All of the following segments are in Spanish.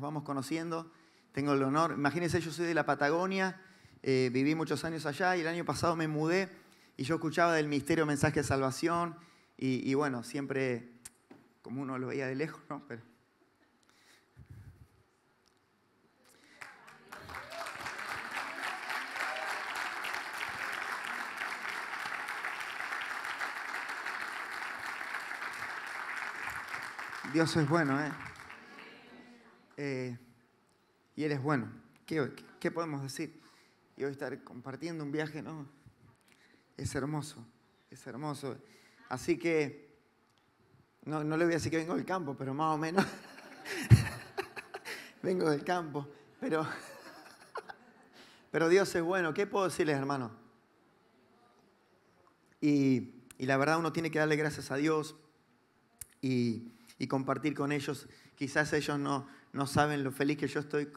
vamos conociendo. Tengo el honor, imagínense, yo soy de la Patagonia, viví muchos años allá y el año pasado me mudé y yo escuchaba del ministerio Mensaje de Salvación y bueno, siempre, como uno lo veía de lejos, ¿no? Pero Dios es bueno, y Él es bueno. ¿Qué podemos decir? Y hoy estar compartiendo un viaje, ¿no? Es hermoso, es hermoso. Así que, no le voy a decir que vengo del campo, pero más o menos vengo del campo. Pero Dios es bueno. ¿Qué puedo decirles, hermano? Y la verdad uno tiene que darle gracias a Dios y compartir con ellos. Quizás ellos no saben lo feliz que yo estoy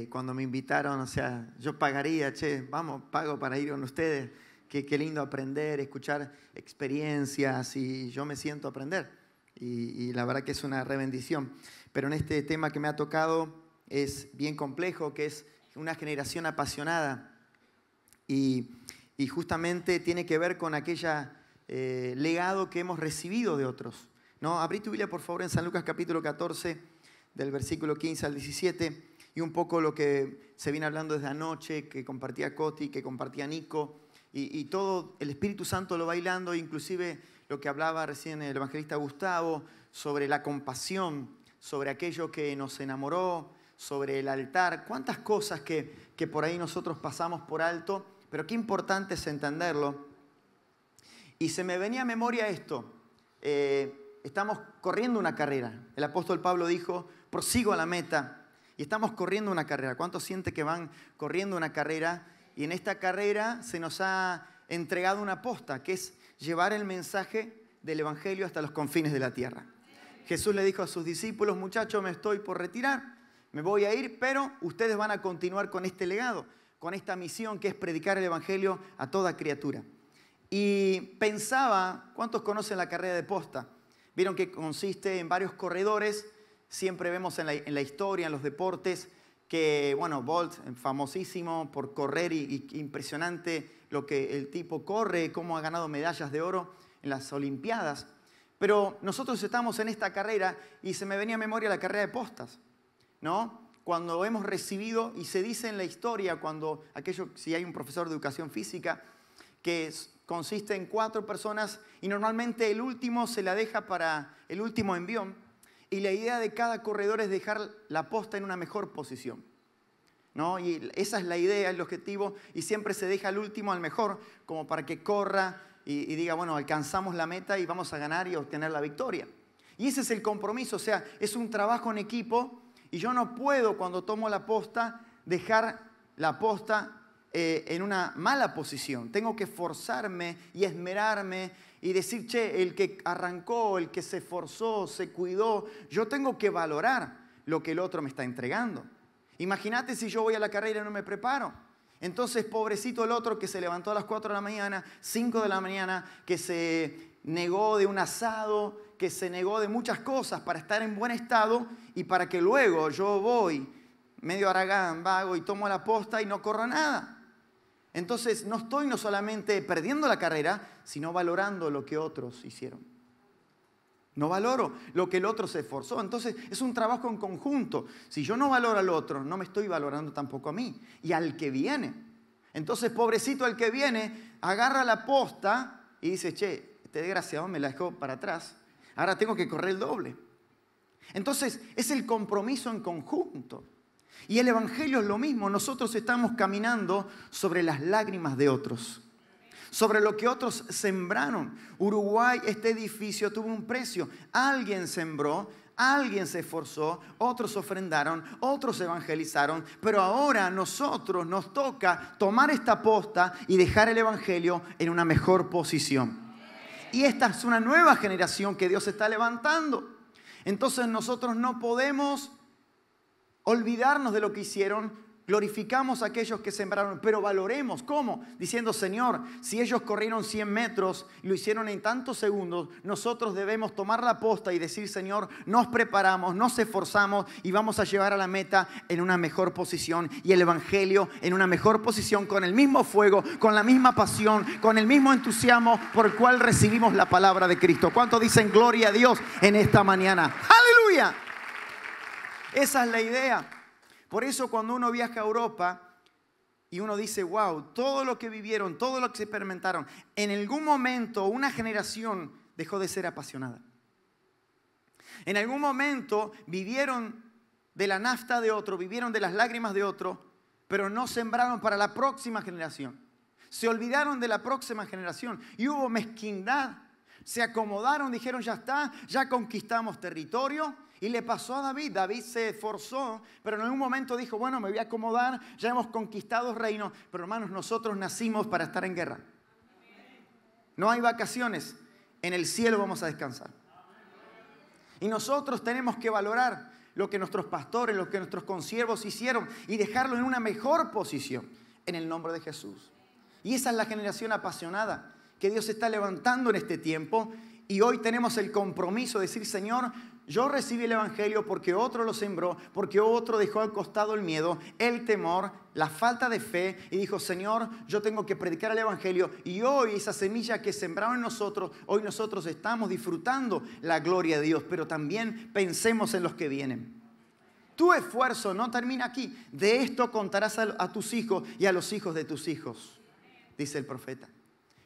cuando me invitaron. O sea, yo pagaría, vamos, pago para ir con ustedes. Qué lindo aprender, escuchar experiencias y yo me siento a aprender. Y la verdad que es una re bendición. Pero en este tema que me ha tocado es bien complejo, que es una generación apasionada. Y justamente tiene que ver con aquella legado que hemos recibido de otros. ¿No? Abrí tu Biblia, por favor, en San Lucas capítulo 14, del versículo 15 al 17, y un poco lo que se viene hablando desde anoche, que compartía Coti, que compartía Nico, y todo el Espíritu Santo lo va hilando, inclusive lo que hablaba recién el evangelista Gustavo, sobre la compasión, sobre aquello que nos enamoró, sobre el altar, cuántas cosas que por ahí nosotros pasamos por alto, pero qué importante es entenderlo. Y se me venía a memoria esto. Estamos corriendo una carrera. El apóstol Pablo dijo, prosigo a la meta. Y estamos corriendo una carrera. ¿Cuántos sienten que van corriendo una carrera? Y en esta carrera se nos ha entregado una posta, que es llevar el mensaje del evangelio hasta los confines de la tierra. Jesús le dijo a sus discípulos, muchachos, me estoy por retirar, me voy a ir, pero ustedes van a continuar con este legado, con esta misión que es predicar el evangelio a toda criatura. Y pensaba, ¿cuántos conocen la carrera de posta? Vieron que consiste en varios corredores, siempre vemos en la historia, en los deportes, que, bueno, Bolt, famosísimo por correr y impresionante lo que el tipo corre, cómo ha ganado medallas de oro en las Olimpiadas. Pero nosotros estamos en esta carrera y se me venía a memoria la carrera de postas, ¿no? Cuando hemos recibido, y se dice en la historia, cuando si hay un profesor de educación física, que consiste en 4 personas y normalmente el último se la deja para el último envión. Y la idea de cada corredor es dejar la posta en una mejor posición, ¿no? Y esa es la idea, el objetivo, y siempre se deja al último al mejor, como para que corra y diga, bueno, alcanzamos la meta y vamos a ganar y obtener la victoria. Y ese es el compromiso, o sea, es un trabajo en equipo y yo no puedo, cuando tomo la posta, dejar la posta en una mala posición. Tengo que forzarme y esmerarme y decir, el que arrancó, el que se esforzó, se cuidó, yo tengo que valorar lo que el otro me está entregando. Imagínate si yo voy a la carrera y no me preparo. Entonces, pobrecito el otro que se levantó a las 4 de la mañana, 5 de la mañana, que se negó de un asado, que se negó de muchas cosas para estar en buen estado y para que luego yo voy medio haragán, vago y tomo la posta y no corro nada. Entonces no estoy no solamente perdiendo la carrera, sino valorando lo que otros hicieron. No valoro lo que el otro se esforzó. Entonces es un trabajo en conjunto. Si yo no valoro al otro, no me estoy valorando tampoco a mí y al que viene. Entonces, pobrecito el que viene, agarra la posta y dice, este desgraciado me la dejó para atrás. Ahora tengo que correr el doble. Entonces es el compromiso en conjunto. Y el evangelio es lo mismo. Nosotros estamos caminando sobre las lágrimas de otros, sobre lo que otros sembraron. Uruguay, este edificio tuvo un precio. Alguien sembró, alguien se esforzó, otros ofrendaron, otros evangelizaron. Pero ahora a nosotros nos toca tomar esta posta y dejar el evangelio en una mejor posición. Y esta es una nueva generación que Dios está levantando. Entonces nosotros no podemos olvidarnos de lo que hicieron, glorificamos a aquellos que sembraron, pero valoremos. ¿Cómo? Diciendo, Señor, si ellos corrieron 100 metros y lo hicieron en tantos segundos, nosotros debemos tomar la posta y decir, Señor, nos preparamos, nos esforzamos y vamos a llevar a la meta en una mejor posición. Y el Evangelio en una mejor posición, con el mismo fuego, con la misma pasión, con el mismo entusiasmo por el cual recibimos la palabra de Cristo. ¿Cuántos dicen gloria a Dios en esta mañana? ¡Aleluya! Esa es la idea. Por eso cuando uno viaja a Europa y uno dice, wow, todo lo que vivieron, todo lo que experimentaron, en algún momento una generación dejó de ser apasionada. En algún momento vivieron de la nafta de otro, vivieron de las lágrimas de otro, pero no sembraron para la próxima generación. Se olvidaron de la próxima generación y hubo mezquindad. Se acomodaron, dijeron, ya está, ya conquistamos territorio. Y le pasó a David. David se esforzó, pero en algún momento dijo, bueno, me voy a acomodar, ya hemos conquistado reinos. Pero hermanos, nosotros nacimos para estar en guerra. No hay vacaciones. En el cielo vamos a descansar. Y nosotros tenemos que valorar lo que nuestros pastores, lo que nuestros consiervos hicieron y dejarlo en una mejor posición en el nombre de Jesús. Y esa es la generación apasionada que Dios está levantando en este tiempo. Y hoy tenemos el compromiso de decir, Señor, yo recibí el Evangelio porque otro lo sembró, porque otro dejó al costado el miedo, el temor, la falta de fe y dijo, Señor, yo tengo que predicar el Evangelio. Y hoy esa semilla que sembraron en nosotros, hoy nosotros estamos disfrutando la gloria de Dios, pero también pensemos en los que vienen. Tu esfuerzo no termina aquí. De esto contarás a tus hijos y a los hijos de tus hijos, dice el profeta.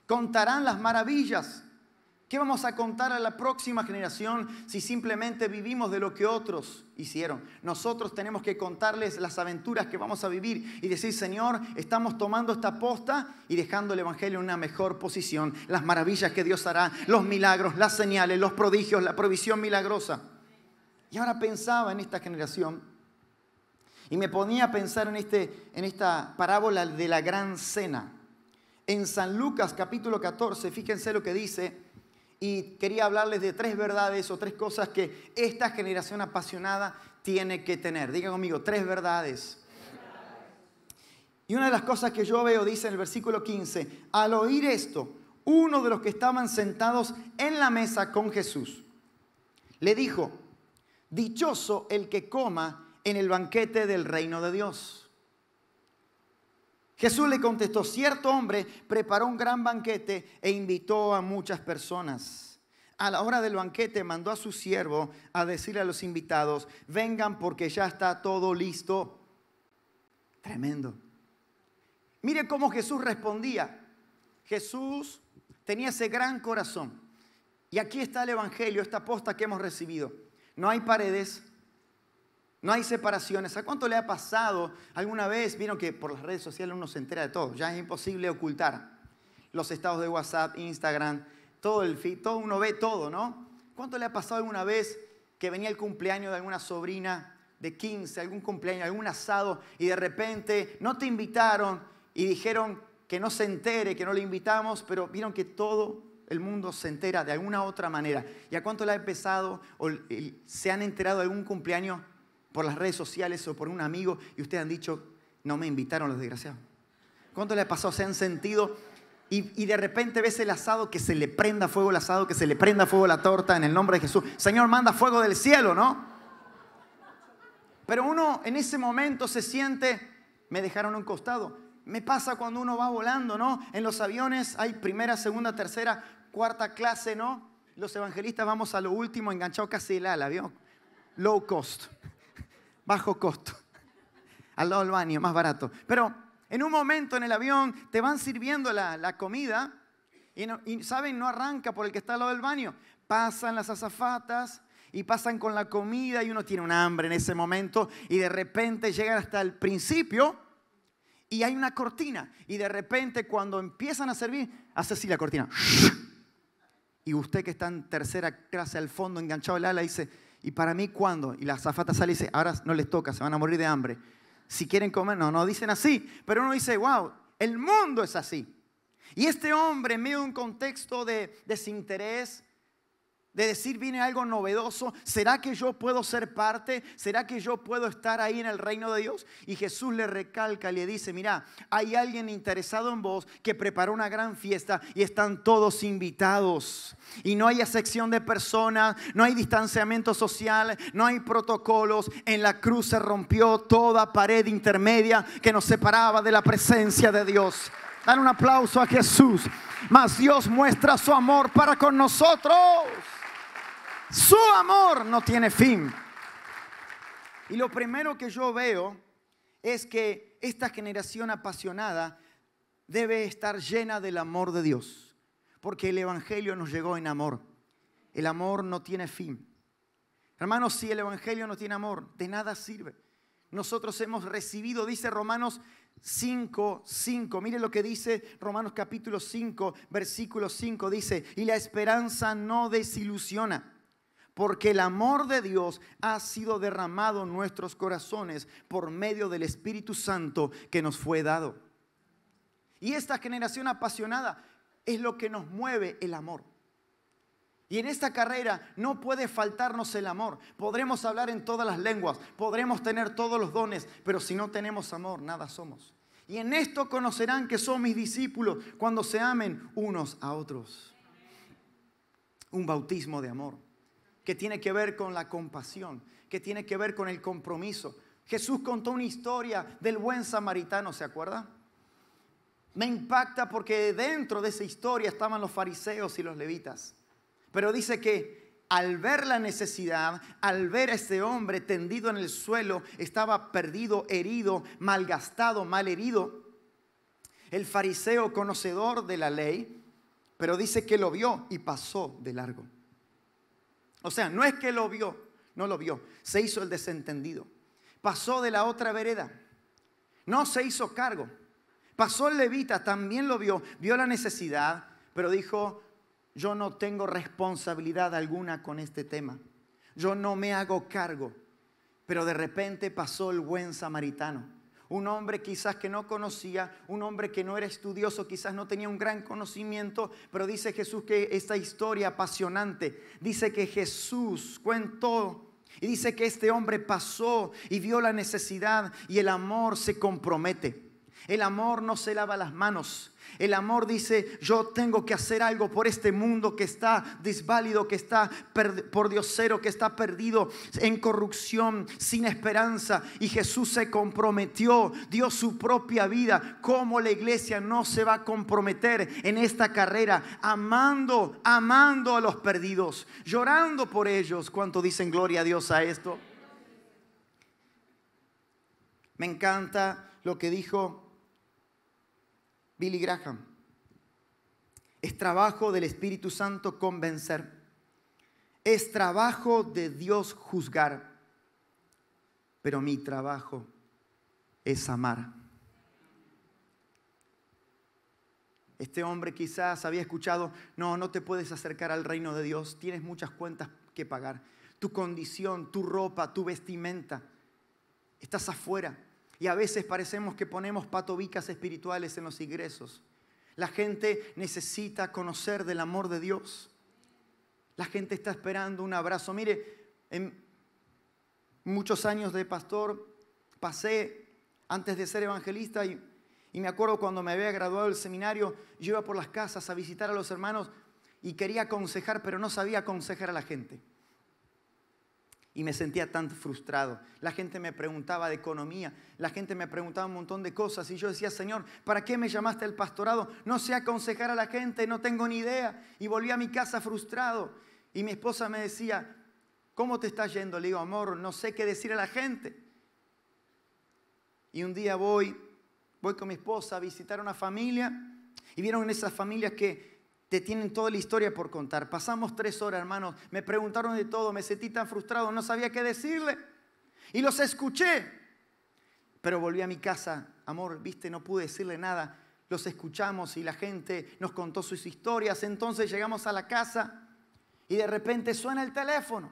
Contarán las maravillas. ¿Qué vamos a contar a la próxima generación si simplemente vivimos de lo que otros hicieron? Nosotros tenemos que contarles las aventuras que vamos a vivir y decir, Señor, estamos tomando esta posta y dejando el Evangelio en una mejor posición. Las maravillas que Dios hará, los milagros, las señales, los prodigios, la provisión milagrosa. Y ahora pensaba en esta generación y me ponía a pensar en esta parábola de la gran cena. En San Lucas capítulo 14, fíjense lo que dice. Y quería hablarles de 3 verdades o 3 cosas que esta generación apasionada tiene que tener. Digan conmigo, 3 verdades. Y una de las cosas que yo veo, dice en el versículo 15, al oír esto, uno de los que estaban sentados en la mesa con Jesús, le dijo, dichoso el que coma en el banquete del reino de Dios. Jesús le contestó, cierto hombre preparó un gran banquete e invitó a muchas personas. A la hora del banquete mandó a su siervo a decirle a los invitados, vengan porque ya está todo listo. Tremendo. Mire cómo Jesús respondía. Jesús tenía ese gran corazón. Y aquí está el Evangelio, esta posta que hemos recibido. No hay paredes. No hay separaciones. ¿A cuánto le ha pasado alguna vez? Vieron que por las redes sociales uno se entera de todo. Ya es imposible ocultar los estados de WhatsApp, Instagram, todo el feed, todo uno ve todo, ¿no? ¿Cuánto le ha pasado alguna vez que venía el cumpleaños de alguna sobrina de 15, algún cumpleaños, algún asado y de repente no te invitaron y dijeron que no se entere, que no le invitamos, pero vieron que todo el mundo se entera de alguna otra manera? ¿Y a cuánto le ha empezado o se han enterado de algún cumpleaños por las redes sociales o por un amigo y ustedes han dicho, no me invitaron los desgraciados? ¿Cuánto le ha pasado? Se han sentido y de repente ves el asado, que se le prenda fuego el asado, que se le prenda fuego la torta en el nombre de Jesús. Señor, manda fuego del cielo, ¿no? Pero uno en ese momento se siente, me dejaron a un costado. Me pasa cuando uno va volando, ¿no? En los aviones hay primera, segunda, tercera, cuarta clase, ¿no? Los evangelistas vamos a lo último, enganchado casi el ala, ¿vio? Low cost. Bajo costo, al lado del baño, más barato. Pero en un momento en el avión te van sirviendo la comida y ¿saben? No arranca por el que está al lado del baño. Pasan las azafatas y pasan con la comida y uno tiene un hambre en ese momento y de repente llegan hasta el principio y hay una cortina. Y de repente cuando empiezan a servir, hace así la cortina. Y usted que está en tercera clase al fondo, enganchado al ala, dice, ¿y para mí cuándo? Y la azafata sale y dice, ahora no les toca, se van a morir de hambre. Si quieren comer, no dicen así. Pero uno dice, wow, el mundo es así. Y este hombre, en medio de un contexto de desinterés, de decir viene algo novedoso. ¿Será que yo puedo ser parte? ¿Será que yo puedo estar ahí en el reino de Dios? Y Jesús le recalca y le dice, mira, hay alguien interesado en vos que preparó una gran fiesta y están todos invitados. Y no hay excepción de personas, no hay distanciamiento social, no hay protocolos. En la cruz se rompió toda pared intermedia que nos separaba de la presencia de Dios. Dan un aplauso a Jesús. Mas Dios muestra su amor para con nosotros. Su amor no tiene fin. Y lo primero que yo veo es que esta generación apasionada debe estar llena del amor de Dios. Porque el evangelio nos llegó en amor. El amor no tiene fin. Hermanos, si el evangelio no tiene amor, de nada sirve. Nosotros hemos recibido, dice Romanos 5:5. Mire lo que dice Romanos capítulo 5, versículo 5. Dice, y la esperanza no desilusiona, porque el amor de Dios ha sido derramado en nuestros corazones por medio del Espíritu Santo que nos fue dado. Y esta generación apasionada es lo que nos mueve, el amor. Y en esta carrera no puede faltarnos el amor. Podremos hablar en todas las lenguas, podremos tener todos los dones, pero si no tenemos amor, nada somos. Y en esto conocerán que son mis discípulos cuando se amen unos a otros. Un bautismo de amor que tiene que ver con la compasión, que tiene que ver con el compromiso. Jesús contó una historia del buen samaritano, ¿se acuerda? Me impacta porque dentro de esa historia estaban los fariseos y los levitas. Pero dice que al ver la necesidad, al ver a este hombre tendido en el suelo, estaba perdido, herido, malgastado, malherido. El fariseo, conocedor de la ley, pero dice que lo vio y pasó de largo. O sea, no es que lo vio, no lo vio, se hizo el desentendido. Pasó de la otra vereda, no se hizo cargo. Pasó el levita, también lo vio, vio la necesidad, pero dijo, yo no tengo responsabilidad alguna con este tema. Yo no me hago cargo. Pero de repente pasó el buen samaritano. Un hombre quizás que no conocía, un hombre que no era estudioso, quizás no tenía un gran conocimiento, pero dice Jesús que esta historia apasionante, dice que Jesús contó y dice que este hombre pasó y vio la necesidad y el amor se compromete. El amor no se lava las manos. El amor dice, yo tengo que hacer algo por este mundo que está desválido, que está por diosero, que está perdido en corrupción, sin esperanza. Y Jesús se comprometió, dio su propia vida. ¿Cómo la iglesia no se va a comprometer en esta carrera? Amando a los perdidos, llorando por ellos. ¿Cuánto dicen gloria a Dios a esto? Me encanta lo que dijo Billy Graham. Es trabajo del Espíritu Santo convencer. Es trabajo de Dios juzgar. Pero mi trabajo es amar. Este hombre quizás había escuchado, no te puedes acercar al reino de Dios. Tienes muchas cuentas que pagar. Tu condición, tu ropa, tu vestimenta. Estás afuera. Y a veces parecemos que ponemos patobicas espirituales en los ingresos. La gente necesita conocer del amor de Dios. La gente está esperando un abrazo. Mire, en muchos años de pastor pasé antes de ser evangelista y me acuerdo cuando me había graduado del seminario, yo iba por las casas a visitar a los hermanos y quería aconsejar, pero no sabía aconsejar a la gente. Y me sentía tan frustrado. La gente me preguntaba de economía. La gente me preguntaba un montón de cosas. Y yo decía, Señor, ¿para qué me llamaste al pastorado? No sé aconsejar a la gente, no tengo ni idea. Y volví a mi casa frustrado. Y mi esposa me decía, ¿cómo te estás yendo? Le digo, amor, no sé qué decir a la gente. Y un día voy con mi esposa a visitar una familia. Y vieron esas familias que te tienen toda la historia por contar. Pasamos 3 horas, hermanos. Me preguntaron de todo. Me sentí tan frustrado. No sabía qué decirle. Y los escuché. Pero volví a mi casa. Amor, viste, no pude decirle nada. Los escuchamos y la gente nos contó sus historias. Entonces llegamos a la casa y de repente suena el teléfono.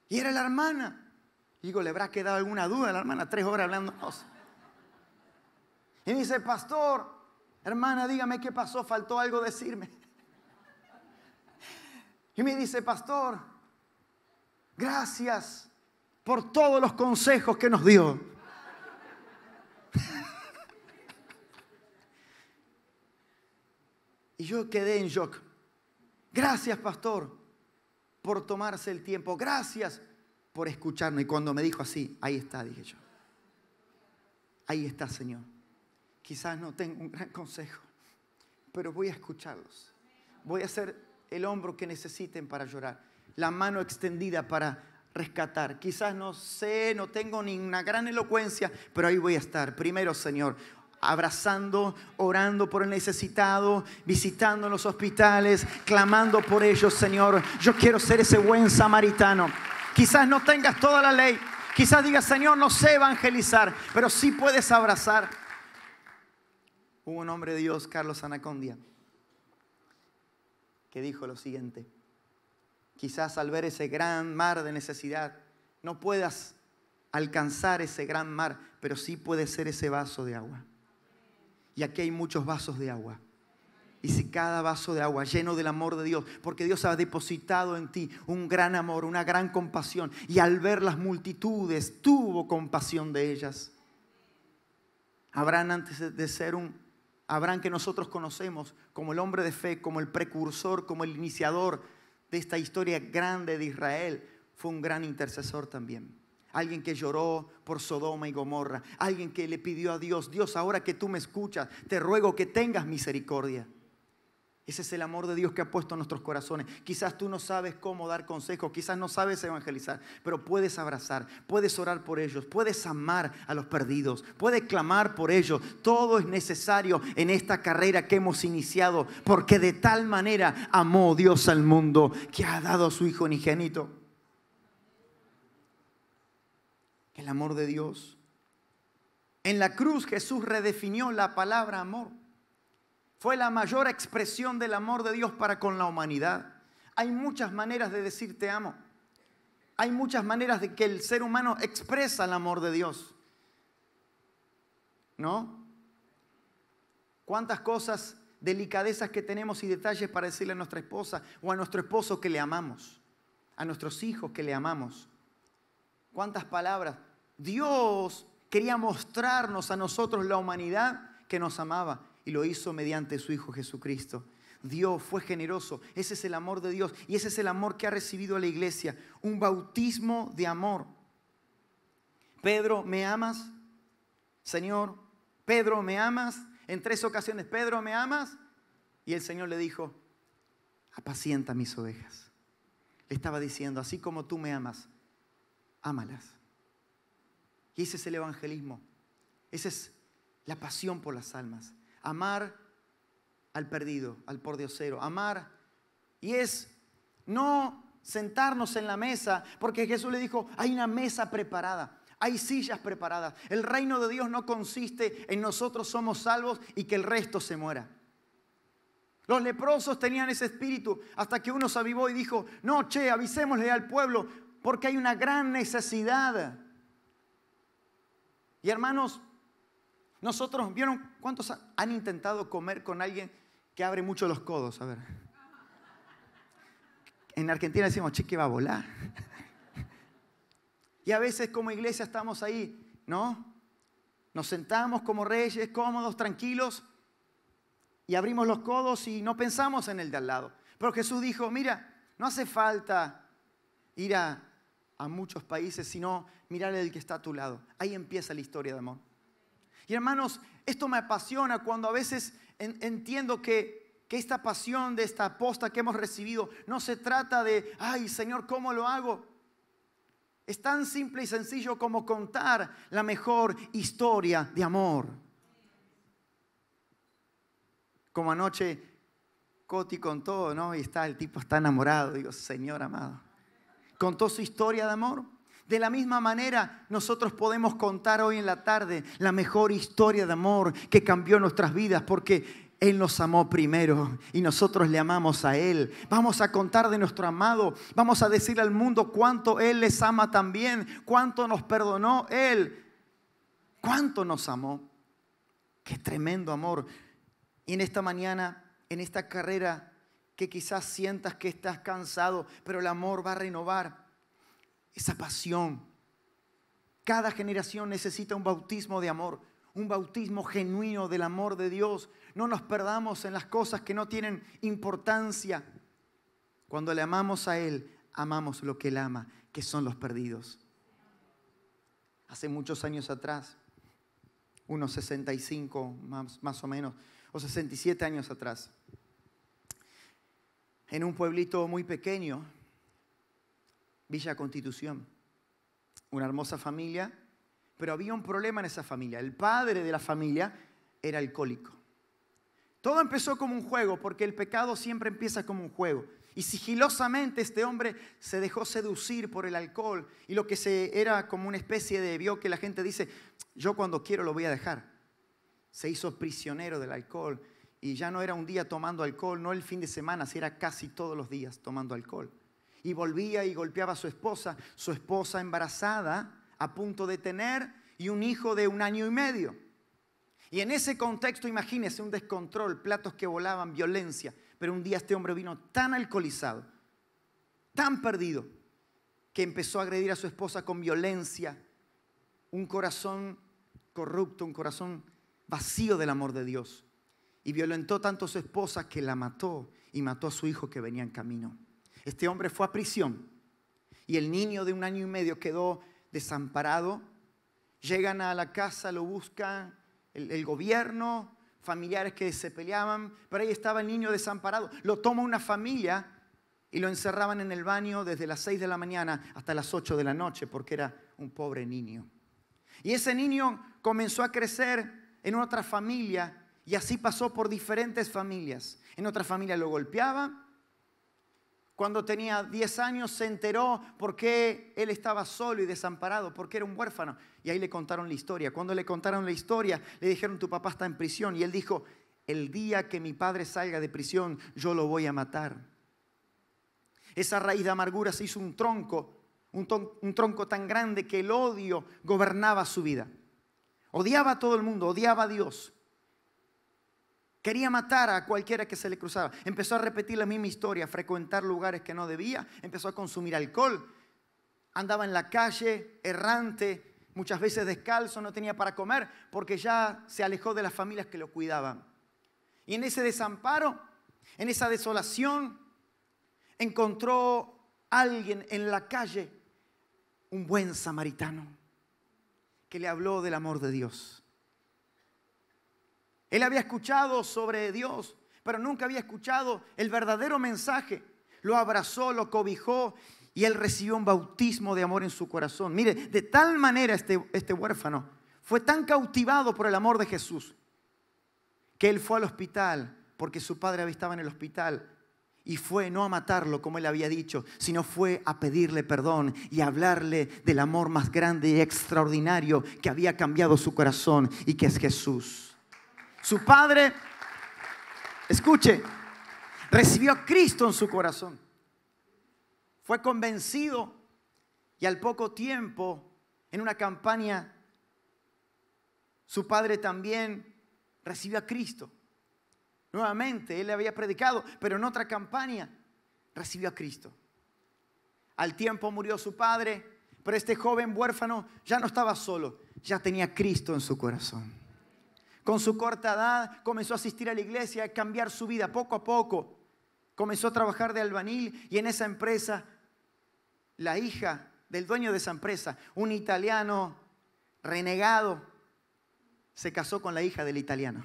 Y era la hermana. Digo, ¿le habrá quedado alguna duda a la hermana? 3 horas hablándonos. Y me dice, pastor, hermana, dígame qué pasó, faltó algo decirme. Y me dice, pastor, gracias por todos los consejos que nos dio. Y yo quedé en shock. Gracias, pastor, por tomarse el tiempo. Gracias por escucharme. Y cuando me dijo así, ahí está, dije yo. Ahí está, Señor. Quizás no tengo un gran consejo, pero voy a escucharlos. Voy a ser el hombro que necesiten para llorar, la mano extendida para rescatar. Quizás no sé, no tengo ni una gran elocuencia, pero ahí voy a estar. Primero, Señor, abrazando, orando por el necesitado, visitando en los hospitales, clamando por ellos, Señor. Yo quiero ser ese buen samaritano. Quizás no tengas toda la ley. Quizás digas, Señor, no sé evangelizar, pero sí puedes abrazar. Hubo un hombre de Dios, Carlos Anacondia, que dijo lo siguiente: quizás al ver ese gran mar de necesidad no puedas alcanzar ese gran mar, pero sí puedes ser ese vaso de agua. Y aquí hay muchos vasos de agua. Y si cada vaso de agua lleno del amor de Dios, porque Dios ha depositado en ti un gran amor, una gran compasión, y al ver las multitudes tuvo compasión de ellas. Abraham, antes de ser Abraham que nosotros conocemos como el hombre de fe, como el precursor, como el iniciador de esta historia grande de Israel, fue un gran intercesor también. Alguien que lloró por Sodoma y Gomorra. Alguien que le pidió a Dios, Dios, ahora que tú me escuchas, te ruego que tengas misericordia. Ese es el amor de Dios que ha puesto en nuestros corazones. Quizás tú no sabes cómo dar consejos, quizás no sabes evangelizar, pero puedes abrazar, puedes orar por ellos, puedes amar a los perdidos, puedes clamar por ellos. Todo es necesario en esta carrera que hemos iniciado, porque de tal manera amó Dios al mundo que ha dado a su Hijo unigénito. El amor de Dios. En la cruz Jesús redefinió la palabra amor. Fue la mayor expresión del amor de Dios para con la humanidad. Hay muchas maneras de decir te amo. Hay muchas maneras de que el ser humano expresa el amor de Dios. ¿No? ¿Cuántas cosas, delicadezas que tenemos y detalles para decirle a nuestra esposa o a nuestro esposo que le amamos? A nuestros hijos que le amamos. ¿Cuántas palabras? Dios quería mostrarnos a nosotros, la humanidad, que nos amaba. Y lo hizo mediante su Hijo Jesucristo. Dios fue generoso. Ese es el amor de Dios. Y ese es el amor que ha recibido la iglesia. Un bautismo de amor. Pedro, ¿me amas? Señor, Pedro, ¿me amas? En 3 ocasiones, Pedro, ¿me amas? Y el Señor le dijo, apacienta mis ovejas. Le estaba diciendo, así como tú me amas, ámalas. Y ese es el evangelismo. Esa es la pasión por las almas. Amar al perdido, al pordiosero. Amar. Y es no sentarnos en la mesa, porque Jesús le dijo, hay una mesa preparada. Hay sillas preparadas. El reino de Dios no consiste en nosotros somos salvos y que el resto se muera. Los leprosos tenían ese espíritu hasta que uno se avivó y dijo, no, avisémosle al pueblo porque hay una gran necesidad. Y hermanos, nosotros, ¿vieron cuántos han intentado comer con alguien que abre mucho los codos? A ver. En Argentina decimos, che, que va a volar. Y a veces como iglesia estamos ahí, ¿no? Nos sentamos como reyes, cómodos, tranquilos, y abrimos los codos y no pensamos en el de al lado. Pero Jesús dijo, mira, no hace falta ir a muchos países, sino mirar el que está a tu lado. Ahí empieza la historia de amor. Y hermanos, esto me apasiona cuando a veces entiendo que esta pasión de esta aposta que hemos recibido no se trata de, ay Señor, ¿cómo lo hago? Es tan simple y sencillo como contar la mejor historia de amor. Como anoche Coti contó, ¿no? Y el tipo está enamorado. Digo, Señor amado. Contó su historia de amor. De la misma manera, nosotros podemos contar hoy en la tarde la mejor historia de amor que cambió nuestras vidas, porque Él nos amó primero y nosotros le amamos a Él. Vamos a contar de nuestro amado. Vamos a decirle al mundo cuánto Él les ama también, cuánto nos perdonó Él, cuánto nos amó. Qué tremendo amor. Y en esta mañana, en esta carrera que quizás sientas que estás cansado, pero el amor va a renovar esa pasión. Cada generación necesita un bautismo de amor, un bautismo genuino del amor de Dios. No nos perdamos en las cosas que no tienen importancia. Cuando le amamos a Él, amamos lo que Él ama, que son los perdidos. Hace muchos años atrás, unos 65 más o menos, o 67 años atrás, en un pueblito muy pequeño, Villa Constitución, una hermosa familia, pero había un problema en esa familia. El padre de la familia era alcohólico. Todo empezó como un juego, porque el pecado siempre empieza como un juego. Y sigilosamente este hombre se dejó seducir por el alcohol. Y lo que era como una especie de, vio que la gente dice, yo cuando quiero lo voy a dejar. Se hizo prisionero del alcohol. Y ya no era un día tomando alcohol, no el fin de semana, sino era casi todos los días tomando alcohol. Y volvía y golpeaba a su esposa embarazada, a punto de tener, y un hijo de 1 año y medio. Y en ese contexto, imagínese un descontrol, platos que volaban, violencia. Pero un día este hombre vino tan alcoholizado, tan perdido, que empezó a agredir a su esposa con violencia. Un corazón corrupto, un corazón vacío del amor de Dios. Y violentó tanto a su esposa que la mató y mató a su hijo que venía en camino. Este hombre fue a prisión y el niño de 1 año y medio quedó desamparado. Llegan a la casa, lo buscan el gobierno, familiares que se peleaban, pero ahí estaba el niño desamparado. Lo toma una familia y lo encerraban en el baño desde las 6 de la mañana hasta las 8 de la noche porque era un pobre niño. Y ese niño comenzó a crecer en otra familia y así pasó por diferentes familias. En otra familia lo golpeaba. Cuando tenía 10 años se enteró por qué él estaba solo y desamparado, porque era un huérfano. Y ahí le contaron la historia. Cuando le contaron la historia, le dijeron, tu papá está en prisión. Y él dijo, el día que mi padre salga de prisión, yo lo voy a matar. Esa raíz de amargura se hizo un tronco tan grande que el odio gobernaba su vida. Odiaba a todo el mundo, odiaba a Dios. Quería matar a cualquiera que se le cruzaba. Empezó a repetir la misma historia, a frecuentar lugares que no debía. Empezó a consumir alcohol. Andaba en la calle, errante, muchas veces descalzo, no tenía para comer porque ya se alejó de las familias que lo cuidaban. Y en ese desamparo, en esa desolación, encontró a alguien en la calle, un buen samaritano, que le habló del amor de Dios. Él había escuchado sobre Dios, pero nunca había escuchado el verdadero mensaje. Lo abrazó, lo cobijó y él recibió un bautismo de amor en su corazón. Mire, de tal manera este huérfano fue tan cautivado por el amor de Jesús que él fue al hospital porque su padre estaba en el hospital y fue no a matarlo como él había dicho, sino fue a pedirle perdón y a hablarle del amor más grande y extraordinario que había cambiado su corazón y que es Jesús. Su padre, escuche, recibió a Cristo en su corazón. Fue convencido y al poco tiempo, en una campaña, su padre también recibió a Cristo. Nuevamente, él le había predicado, pero en otra campaña recibió a Cristo. Al tiempo murió su padre, pero este joven huérfano ya no estaba solo, ya tenía a Cristo en su corazón. Con su corta edad comenzó a asistir a la iglesia, a cambiar su vida poco a poco. Comenzó a trabajar de albañil y en esa empresa, la hija del dueño de esa empresa, un italiano renegado, se casó con la hija del italiano.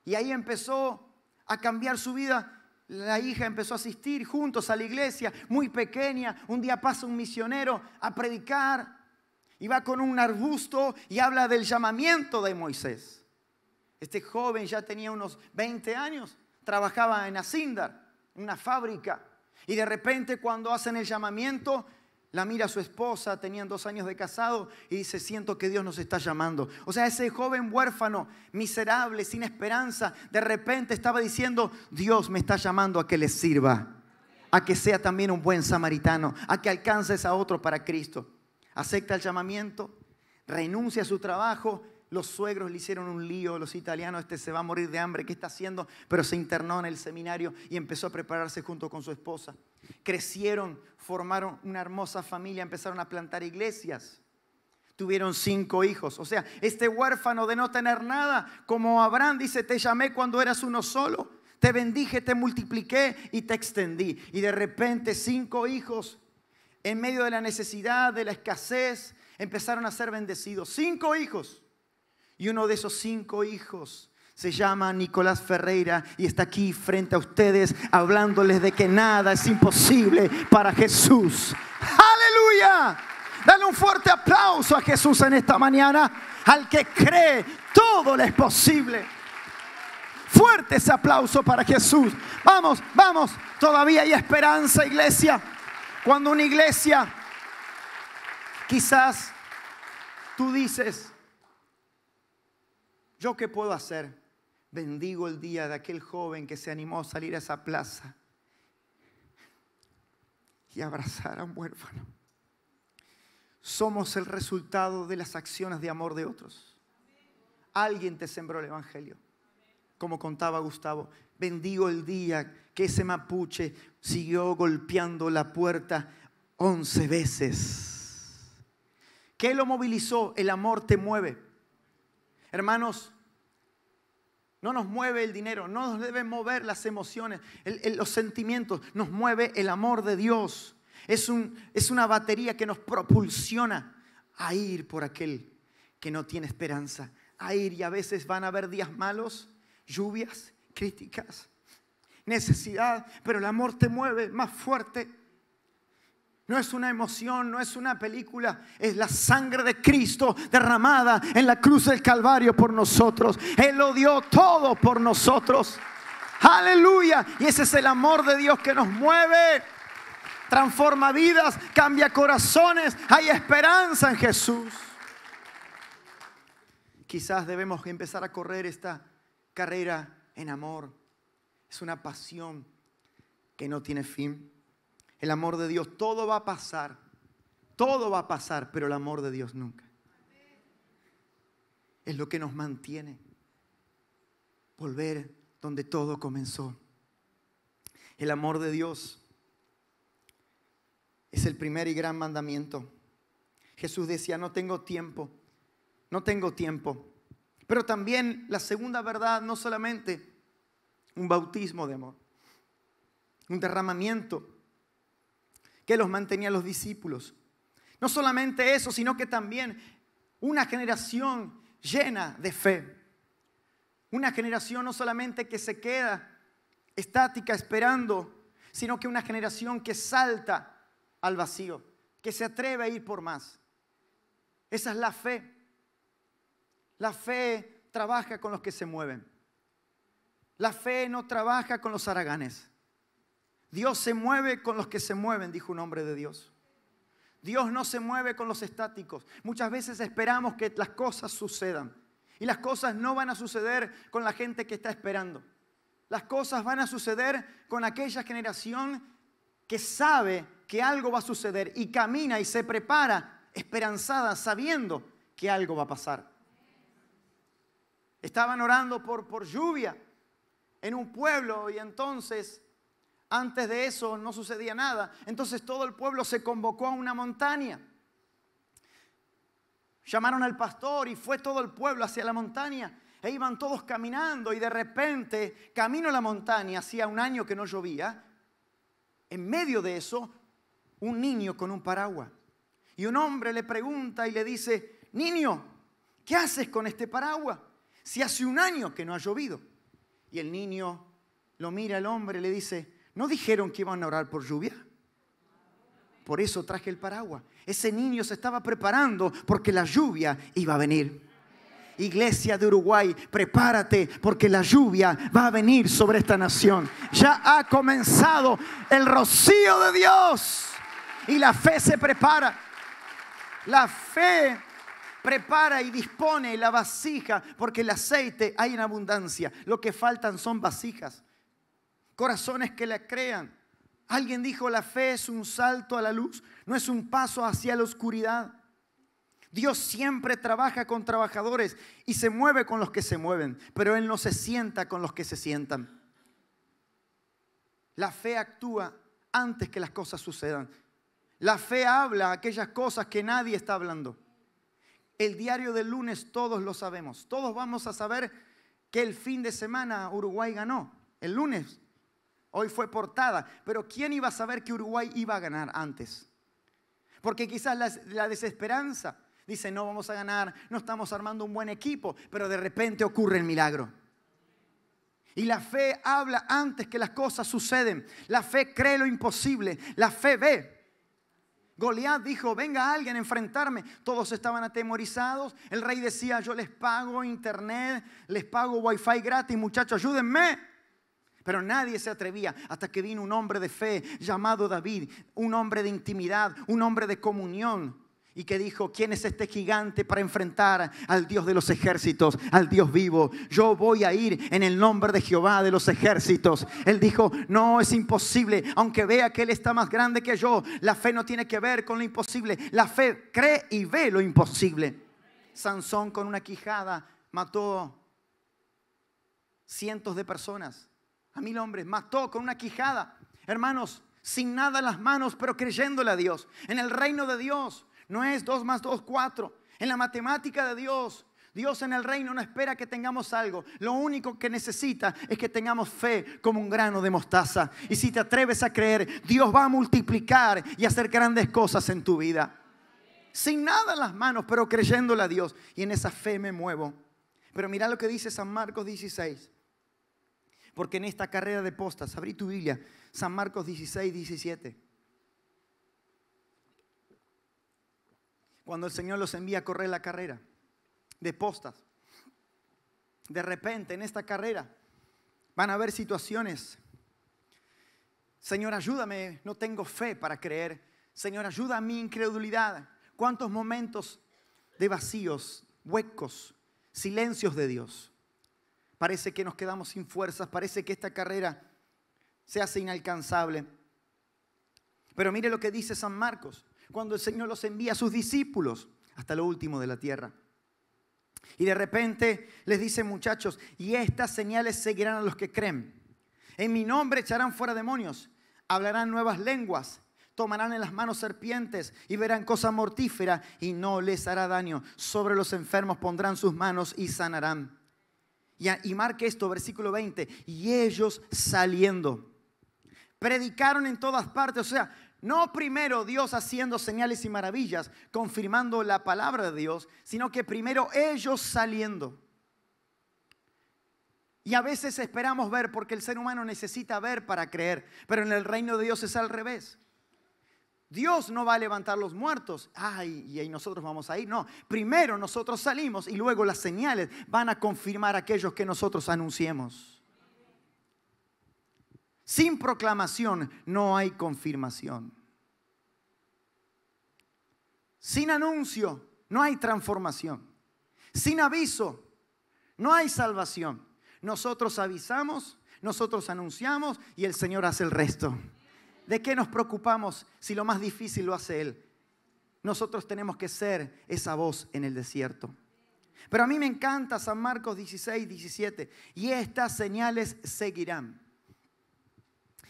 Y ahí empezó a cambiar su vida. La hija empezó a asistir juntos a la iglesia, muy pequeña. Un día pasa un misionero a predicar. Y va con un arbusto y habla del llamamiento de Moisés. Este joven ya tenía unos 20 años, trabajaba en Acindar, una fábrica. Y de repente cuando hacen el llamamiento, la mira a su esposa, tenían 2 años de casado y dice, siento que Dios nos está llamando. O sea, ese joven huérfano, miserable, sin esperanza, de repente estaba diciendo, Dios me está llamando a que le sirva, a que sea también un buen samaritano, a que alcances a otro para Cristo. Acepta el llamamiento, renuncia a su trabajo, Los suegros le hicieron un lío, los italianos, este se va a morir de hambre, ¿qué está haciendo? Pero se internó en el seminario y empezó a prepararse junto con su esposa. Crecieron, formaron una hermosa familia, empezaron a plantar iglesias. Tuvieron 5 hijos. O sea, este huérfano de no tener nada, como Abraham dice, te llamé cuando eras uno solo. Te bendije, te multipliqué y te extendí. Y de repente 5 hijos, en medio de la necesidad, de la escasez, empezaron a ser bendecidos. 5 hijos. Y uno de esos 5 hijos se llama Nicolás Ferreira y está aquí frente a ustedes hablándoles de que nada es imposible para Jesús. ¡Aleluya! Dale un fuerte aplauso a Jesús en esta mañana. Al que cree, todo le es posible. Fuerte ese aplauso para Jesús. Vamos, vamos. Todavía hay esperanza, iglesia. Cuando una iglesia, quizás tú dices, ¿yo qué puedo hacer? Bendigo el día de aquel joven que se animó a salir a esa plaza y abrazar a un huérfano. Somos el resultado de las acciones de amor de otros. Alguien te sembró el evangelio. Como contaba Gustavo, bendigo el día que ese mapuche siguió golpeando la puerta 11 veces. ¿Qué lo movilizó? El amor te mueve. Hermanos, no nos mueve el dinero, no nos deben mover las emociones, los sentimientos, nos mueve el amor de Dios. Es una batería que nos propulsiona a ir por aquel que no tiene esperanza, a ir, y a veces van a haber días malos, lluvias, críticas, necesidad, pero el amor te mueve más fuerte. No es una emoción, no es una película, es la sangre de Cristo derramada en la cruz del Calvario por nosotros. Él lo dio todo por nosotros. Aleluya. Y ese es el amor de Dios que nos mueve, transforma vidas, cambia corazones. Hay esperanza en Jesús. Quizás debemos empezar a correr esta carrera en amor. Es una pasión que no tiene fin. El amor de Dios, todo va a pasar, pero el amor de Dios nunca. Es lo que nos mantiene. Volver donde todo comenzó. El amor de Dios es el primer y gran mandamiento. Jesús decía, no tengo tiempo. Pero también la segunda verdad, no solamente un bautismo de amor, un derramamiento que los mantenía los discípulos. No solamente eso, sino que también una generación llena de fe. Una generación no solamente que se queda estática esperando, sino que una generación que salta al vacío, que se atreve a ir por más. Esa es la fe. La fe trabaja con los que se mueven. La fe no trabaja con los haraganes. Dios se mueve con los que se mueven, dijo un hombre de Dios. Dios no se mueve con los estáticos. Muchas veces esperamos que las cosas sucedan. Y las cosas no van a suceder con la gente que está esperando. Las cosas van a suceder con aquella generación que sabe que algo va a suceder y camina y se prepara esperanzada, sabiendo que algo va a pasar. Estaban orando por lluvia en un pueblo y entonces, antes de eso no sucedía nada. Entonces todo el pueblo se convocó a una montaña. Llamaron al pastor y fue todo el pueblo hacia la montaña. E iban todos caminando y de repente, camino a la montaña, hacía un año que no llovía. En medio de eso, un niño con un paraguas. Y un hombre le pregunta y le dice, niño, ¿qué haces con este paraguas? Si hace un año que no ha llovido. Y el niño lo mira al hombre y le dice, ¿no dijeron que iban a orar por lluvia? Por eso traje el paraguas. Ese niño se estaba preparando porque la lluvia iba a venir. Iglesia de Uruguay, prepárate porque la lluvia va a venir sobre esta nación. Ya ha comenzado el rocío de Dios y la fe se prepara. La fe prepara y dispone la vasija porque el aceite hay en abundancia. Lo que faltan son vasijas, corazones que la crean. Alguien dijo, la fe es un salto a la luz, no es un paso hacia la oscuridad. Dios siempre trabaja con trabajadores y se mueve con los que se mueven, pero Él no se sienta con los que se sientan. La fe actúa antes que las cosas sucedan. La fe habla aquellas cosas que nadie está hablando. El diario del lunes todos lo sabemos. Todos vamos a saber que el fin de semana Uruguay ganó. El lunes, hoy fue portada. Pero ¿quién iba a saber que Uruguay iba a ganar antes? Porque quizás la desesperanza dice, no vamos a ganar, no estamos armando un buen equipo, pero de repente ocurre el milagro. Y la fe habla antes que las cosas suceden. La fe cree lo imposible. La fe ve. Goliat dijo, venga alguien a enfrentarme. Todos estaban atemorizados. El rey decía, yo les pago internet, les pago wifi gratis, muchachos, ayúdenme. Pero nadie se atrevía hasta que vino un hombre de fe llamado David, un hombre de intimidad, un hombre de comunión. Y que dijo, ¿quién es este gigante para enfrentar al Dios de los ejércitos, al Dios vivo? Yo voy a ir en el nombre de Jehová de los ejércitos. Él dijo, no, es imposible, aunque vea que Él está más grande que yo. La fe no tiene que ver con lo imposible. La fe cree y ve lo imposible. Sansón con una quijada mató cientos de personas. A 1000 hombres, mató con una quijada. Hermanos, sin nada en las manos, pero creyéndole a Dios. En el reino de Dios. No es 2 más 2, 4. En la matemática de Dios, Dios en el reino no espera que tengamos algo. Lo único que necesita es que tengamos fe como un grano de mostaza. Y si te atreves a creer, Dios va a multiplicar y hacer grandes cosas en tu vida. Sin nada en las manos, pero creyéndole a Dios. Y en esa fe me muevo. Pero mira lo que dice San Marcos 16. Porque en esta carrera de postas, abrí tu Biblia, San Marcos 16, 17. Cuando el Señor los envía a correr la carrera de postas. De repente en esta carrera van a haber situaciones. Señor, ayúdame, no tengo fe para creer. Señor, ayuda a mi incredulidad. ¿Cuántos momentos de vacíos, huecos, silencios de Dios? Parece que nos quedamos sin fuerzas, parece que esta carrera se hace inalcanzable. Pero mire lo que dice San Marcos. Cuando el Señor los envía a sus discípulos hasta lo último de la tierra. Y de repente les dice, muchachos, y estas señales seguirán a los que creen. En mi nombre echarán fuera demonios, hablarán nuevas lenguas, tomarán en las manos serpientes y verán cosa mortífera y no les hará daño. Sobre los enfermos pondrán sus manos y sanarán. Y marque esto, versículo 20. Y ellos saliendo, predicaron en todas partes, o sea, no primero Dios haciendo señales y maravillas, confirmando la palabra de Dios, sino que primero ellos saliendo. Y a veces esperamos ver porque el ser humano necesita ver para creer, pero en el reino de Dios es al revés. Dios no va a levantar los muertos, y ahí nosotros vamos a ir. No, primero nosotros salimos y luego las señales van a confirmar aquellos que nosotros anunciemos. Sin proclamación no hay confirmación. Sin anuncio no hay transformación. Sin aviso no hay salvación. Nosotros avisamos, nosotros anunciamos y el Señor hace el resto. ¿De qué nos preocupamos si lo más difícil lo hace Él? Nosotros tenemos que ser esa voz en el desierto. Pero a mí me encanta San Marcos 16, 17. Y estas señales seguirán.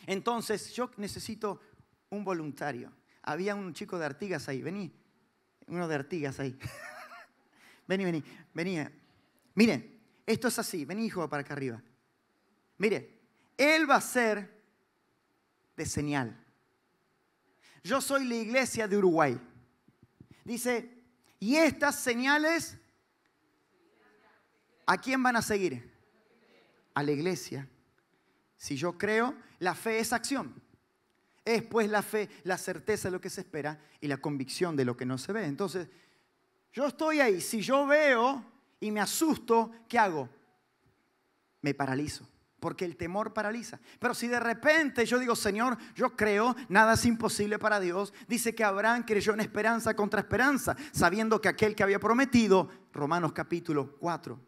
Entonces yo necesito un voluntario. Había un chico de Artigas ahí, vení. Uno de Artigas ahí. Vení. Mire, esto es así. Vení, hijo, para acá arriba. Mire, él va a ser de señal. Yo soy la iglesia de Uruguay. Dice, y estas señales, ¿a quién van a seguir? A la iglesia. Si yo creo, la fe es acción. Es pues la fe, la certeza de lo que se espera y la convicción de lo que no se ve. Entonces, yo estoy ahí. Si yo veo y me asusto, ¿qué hago? Me paralizo. Porque el temor paraliza. Pero si de repente yo digo, Señor, yo creo, nada es imposible para Dios. Dice que Abraham creyó en esperanza contra esperanza, sabiendo que aquel que había prometido, Romanos capítulo 4,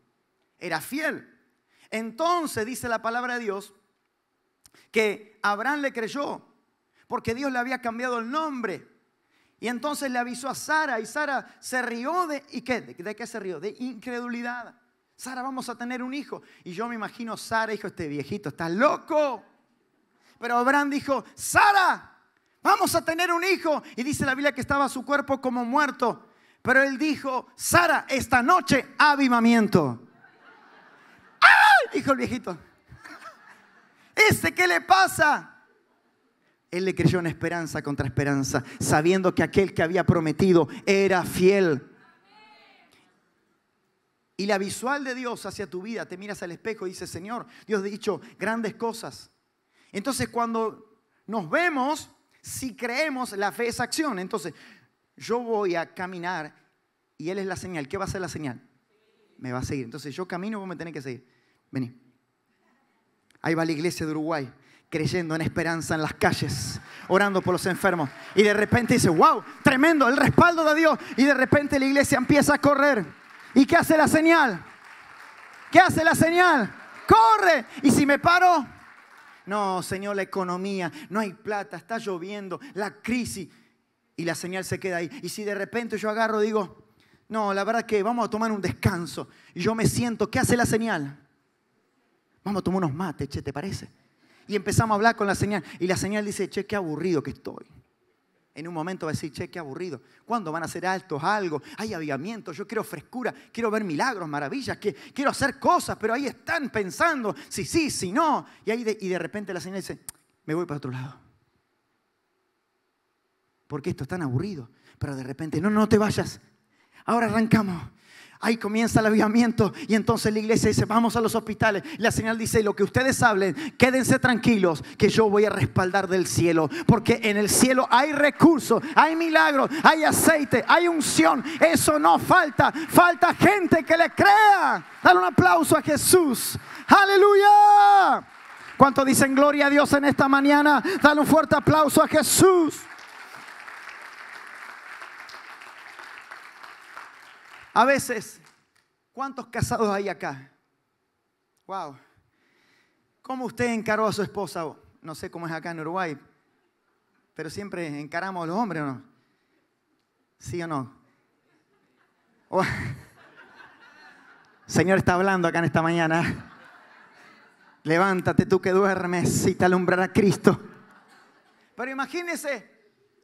era fiel. Entonces dice la palabra de Dios que Abraham le creyó porque Dios le había cambiado el nombre. Y entonces le avisó a Sara y Sara se rió ¿y qué? ¿De qué se rió? De incredulidad. Sara, vamos a tener un hijo. Y yo me imagino Sara, dijo, este viejito está loco. Pero Abraham dijo, Sara, vamos a tener un hijo. Y dice la Biblia que estaba su cuerpo como muerto. Pero él dijo, Sara, esta noche avivamiento. ¡Ay! Dijo el viejito. ¿Qué le pasa? Él le creyó en esperanza contra esperanza, sabiendo que aquel que había prometido era fiel. Y la visual de Dios hacia tu vida, te miras al espejo y dices, Señor, Dios ha dicho grandes cosas. Entonces cuando nos vemos, si creemos, la fe es acción. Entonces yo voy a caminar y Él es la señal. ¿Qué va a ser la señal? Me va a seguir. Entonces yo camino y vos me tenés que seguir. Vení. Ahí va la iglesia de Uruguay, creyendo en esperanza en las calles, orando por los enfermos. Y de repente dice, wow, tremendo, el respaldo de Dios. Y de repente la iglesia empieza a correr. ¿Y qué hace la señal? ¿Qué hace la señal? ¡Corre! ¿Y si me paro? No, Señor, la economía, no hay plata, está lloviendo, la crisis. Y la señal se queda ahí. Y si de repente yo agarro y digo, no, la verdad que vamos a tomar un descanso. Y yo me siento, ¿qué hace la señal? Vamos a tomar unos mates, che, ¿te parece? Y empezamos a hablar con la señal. Y la señal dice, che, qué aburrido que estoy. En un momento va a decir, che, qué aburrido. ¿Cuándo van a ser altos algo? Hay avivamiento, yo quiero frescura, quiero ver milagros, maravillas, quiero hacer cosas, pero ahí están pensando, si sí, si no. Y de repente la señal dice, me voy para otro lado. Porque esto es tan aburrido. Pero de repente, no te vayas. Ahora arrancamos. Ahí comienza el avivamiento y entonces la iglesia dice, vamos a los hospitales. La señal dice, lo que ustedes hablen, quédense tranquilos que yo voy a respaldar del cielo. Porque en el cielo hay recursos, hay milagros, hay aceite, hay unción. Eso no falta. Falta gente que le crea. Dale un aplauso a Jesús. ¡Aleluya! ¿Cuántos dicen gloria a Dios en esta mañana? Dale un fuerte aplauso a Jesús. A veces, ¿cuántos casados hay acá? Wow. ¿Cómo usted encaró a su esposa? No sé cómo es acá en Uruguay, pero siempre encaramos a los hombres, ¿o no? ¿Sí o no? Oh. Señor está hablando acá en esta mañana. Levántate tú que duermes y te alumbrará Cristo. Pero imagínese,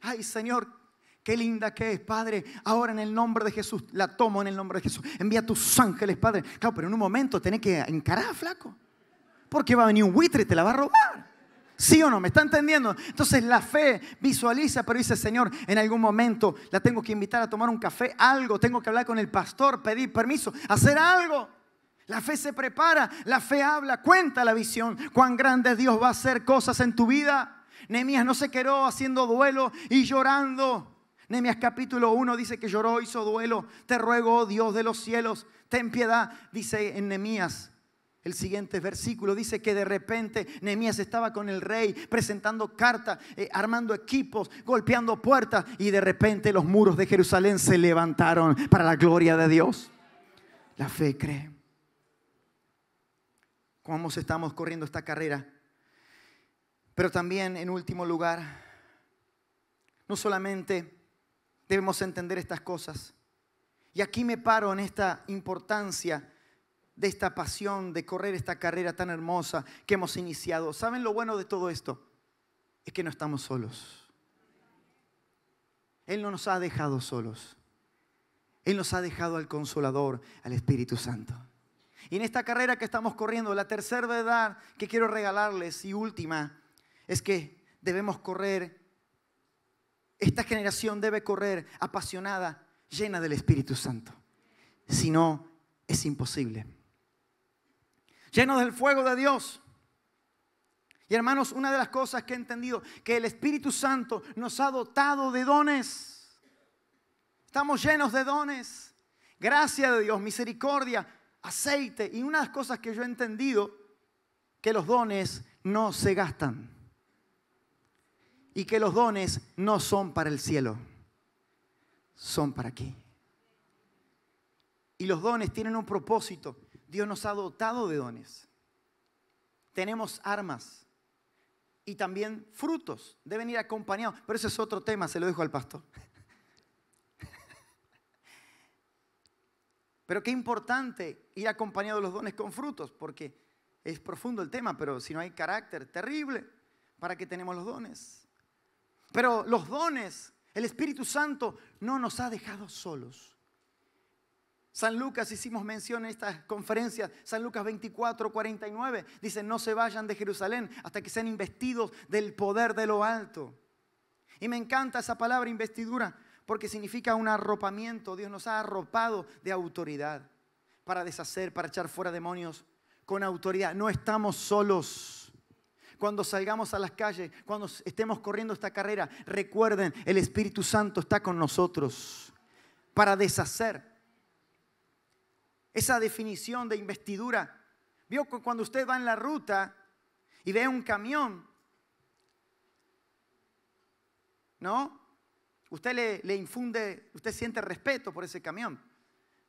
ay Señor, qué linda que es, Padre. Ahora en el nombre de Jesús, la tomo en el nombre de Jesús. Envía tus ángeles, Padre. Claro, pero en un momento tenés que encarar, flaco. Porque va a venir un buitre y te la va a robar. ¿Sí o no? ¿Me está entendiendo? Entonces la fe visualiza, pero dice, Señor, en algún momento la tengo que invitar a tomar un café, algo. Tengo que hablar con el pastor, pedir permiso, hacer algo. La fe se prepara, la fe habla, cuenta la visión. Cuán grande Dios va a hacer cosas en tu vida. Nehemías no se quedó haciendo duelo y llorando. Nehemías capítulo 1 dice que lloró, hizo duelo. Te ruego, oh Dios de los cielos, ten piedad. Dice en Nehemías, el siguiente versículo, dice que de repente Nehemías estaba con el rey presentando cartas, armando equipos, golpeando puertas. Y de repente los muros de Jerusalén se levantaron para la gloria de Dios. La fe cree. ¿Cómo estamos corriendo esta carrera? Pero también, en último lugar, no solamente debemos entender estas cosas. Y aquí me paro en esta importancia de esta pasión de correr esta carrera tan hermosa que hemos iniciado. ¿Saben lo bueno de todo esto? Es que no estamos solos. Él no nos ha dejado solos. Él nos ha dejado al Consolador, al Espíritu Santo. Y en esta carrera que estamos corriendo, la tercera verdad que quiero regalarles y última es que debemos correr. Esta generación debe correr apasionada, llena del Espíritu Santo. Si no, es imposible. Lleno del fuego de Dios. Y hermanos, una de las cosas que he entendido, que el Espíritu Santo nos ha dotado de dones. Estamos llenos de dones. Gracia de Dios, misericordia, aceite. Y una de las cosas que yo he entendido, que los dones no se gastan. Y que los dones no son para el cielo, son para aquí. Y los dones tienen un propósito. Dios nos ha dotado de dones. Tenemos armas y también frutos. Deben ir acompañados. Pero ese es otro tema, se lo dejo al pastor. Pero qué importante ir acompañado de los dones con frutos, porque es profundo el tema, pero si no hay carácter, terrible. ¿Para qué tenemos los dones? Pero los dones, el Espíritu Santo no nos ha dejado solos. San Lucas, hicimos mención en esta conferencia, San Lucas 24:49, dice: no se vayan de Jerusalén hasta que sean investidos del poder de lo alto. Y me encanta esa palabra investidura, porque significa un arropamiento. Dios nos ha arropado de autoridad para deshacer, para echar fuera demonios con autoridad. No estamos solos. Cuando salgamos a las calles, cuando estemos corriendo esta carrera, recuerden, el Espíritu Santo está con nosotros para deshacer. Esa definición de investidura. Vio que cuando usted va en la ruta y ve un camión, ¿no? Usted le infunde, usted siente respeto por ese camión.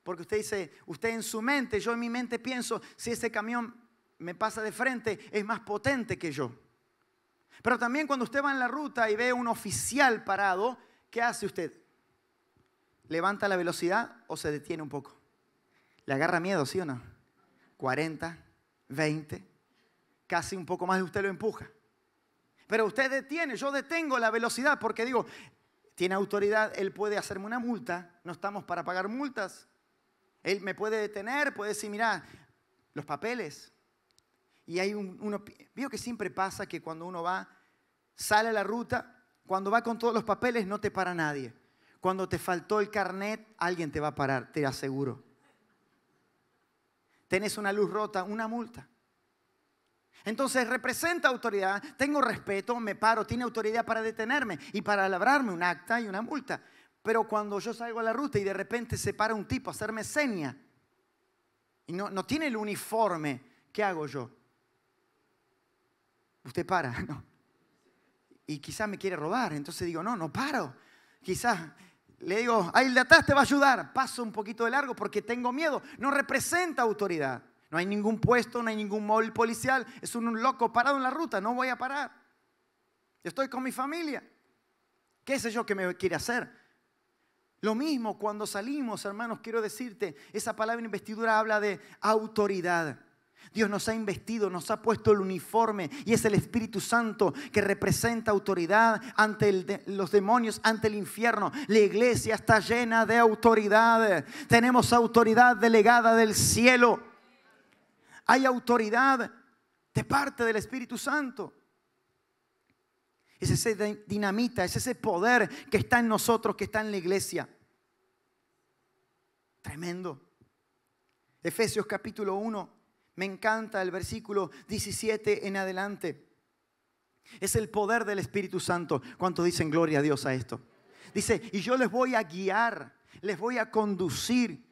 Porque usted dice, usted en su mente, yo en mi mente pienso, si ese camión me pasa de frente, es más potente que yo. Pero también cuando usted va en la ruta y ve un oficial parado, ¿qué hace usted? ¿Levanta la velocidad o se detiene un poco? ¿Le agarra miedo, sí o no? 40, 20, casi un poco más de usted lo empuja. Pero usted detiene, yo detengo la velocidad porque digo, tiene autoridad, él puede hacerme una multa, no estamos para pagar multas. Él me puede detener, puede decir, mira, los papeles. Y hay uno, veo que siempre pasa que cuando uno va, sale a la ruta, cuando va con todos los papeles no te para nadie. Cuando te faltó el carnet, alguien te va a parar, te aseguro. Tenés una luz rota, una multa. Entonces representa autoridad, tengo respeto, me paro, tiene autoridad para detenerme y para labrarme un acta y una multa. Pero cuando yo salgo a la ruta y de repente se para un tipo a hacerme seña y no tiene el uniforme, ¿qué hago yo? Usted para, no. Y quizás me quiere robar, entonces digo, no paro. Quizás le digo, ahí el de atrás te va a ayudar. Paso un poquito de largo porque tengo miedo. No representa autoridad. No hay ningún puesto, no hay ningún móvil policial. Es un loco parado en la ruta, no voy a parar. Yo estoy con mi familia. ¿Qué sé yo que me quiere hacer? Lo mismo cuando salimos, hermanos, quiero decirte, esa palabra investidura habla de autoridad. Dios nos ha investido, nos ha puesto el uniforme y es el Espíritu Santo que representa autoridad ante los demonios, ante el infierno. La iglesia está llena de autoridad. Tenemos autoridad delegada del cielo. Hay autoridad de parte del Espíritu Santo. Es ese dinamita, es ese poder que está en nosotros, que está en la iglesia. Tremendo. Efesios capítulo 1. Me encanta el versículo 17 en adelante. Es el poder del Espíritu Santo. ¿Cuántos dicen gloria a Dios a esto? Dice, y yo les voy a guiar, les voy a conducir,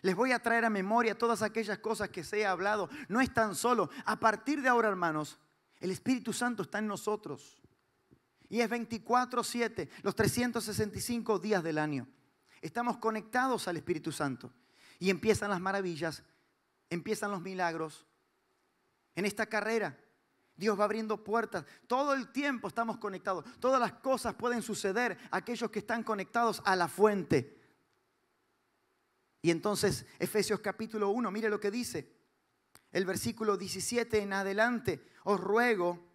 les voy a traer a memoria todas aquellas cosas que se he hablado. No están solos. A partir de ahora, hermanos, el Espíritu Santo está en nosotros. Y es 24/7, los 365 días del año. Estamos conectados al Espíritu Santo. Y empiezan las maravillas. Empiezan los milagros. En esta carrera, Dios va abriendo puertas. Todo el tiempo estamos conectados. Todas las cosas pueden suceder a aquellos que están conectados a la fuente. Y entonces, Efesios capítulo 1, mire lo que dice. El versículo 17 en adelante. Os ruego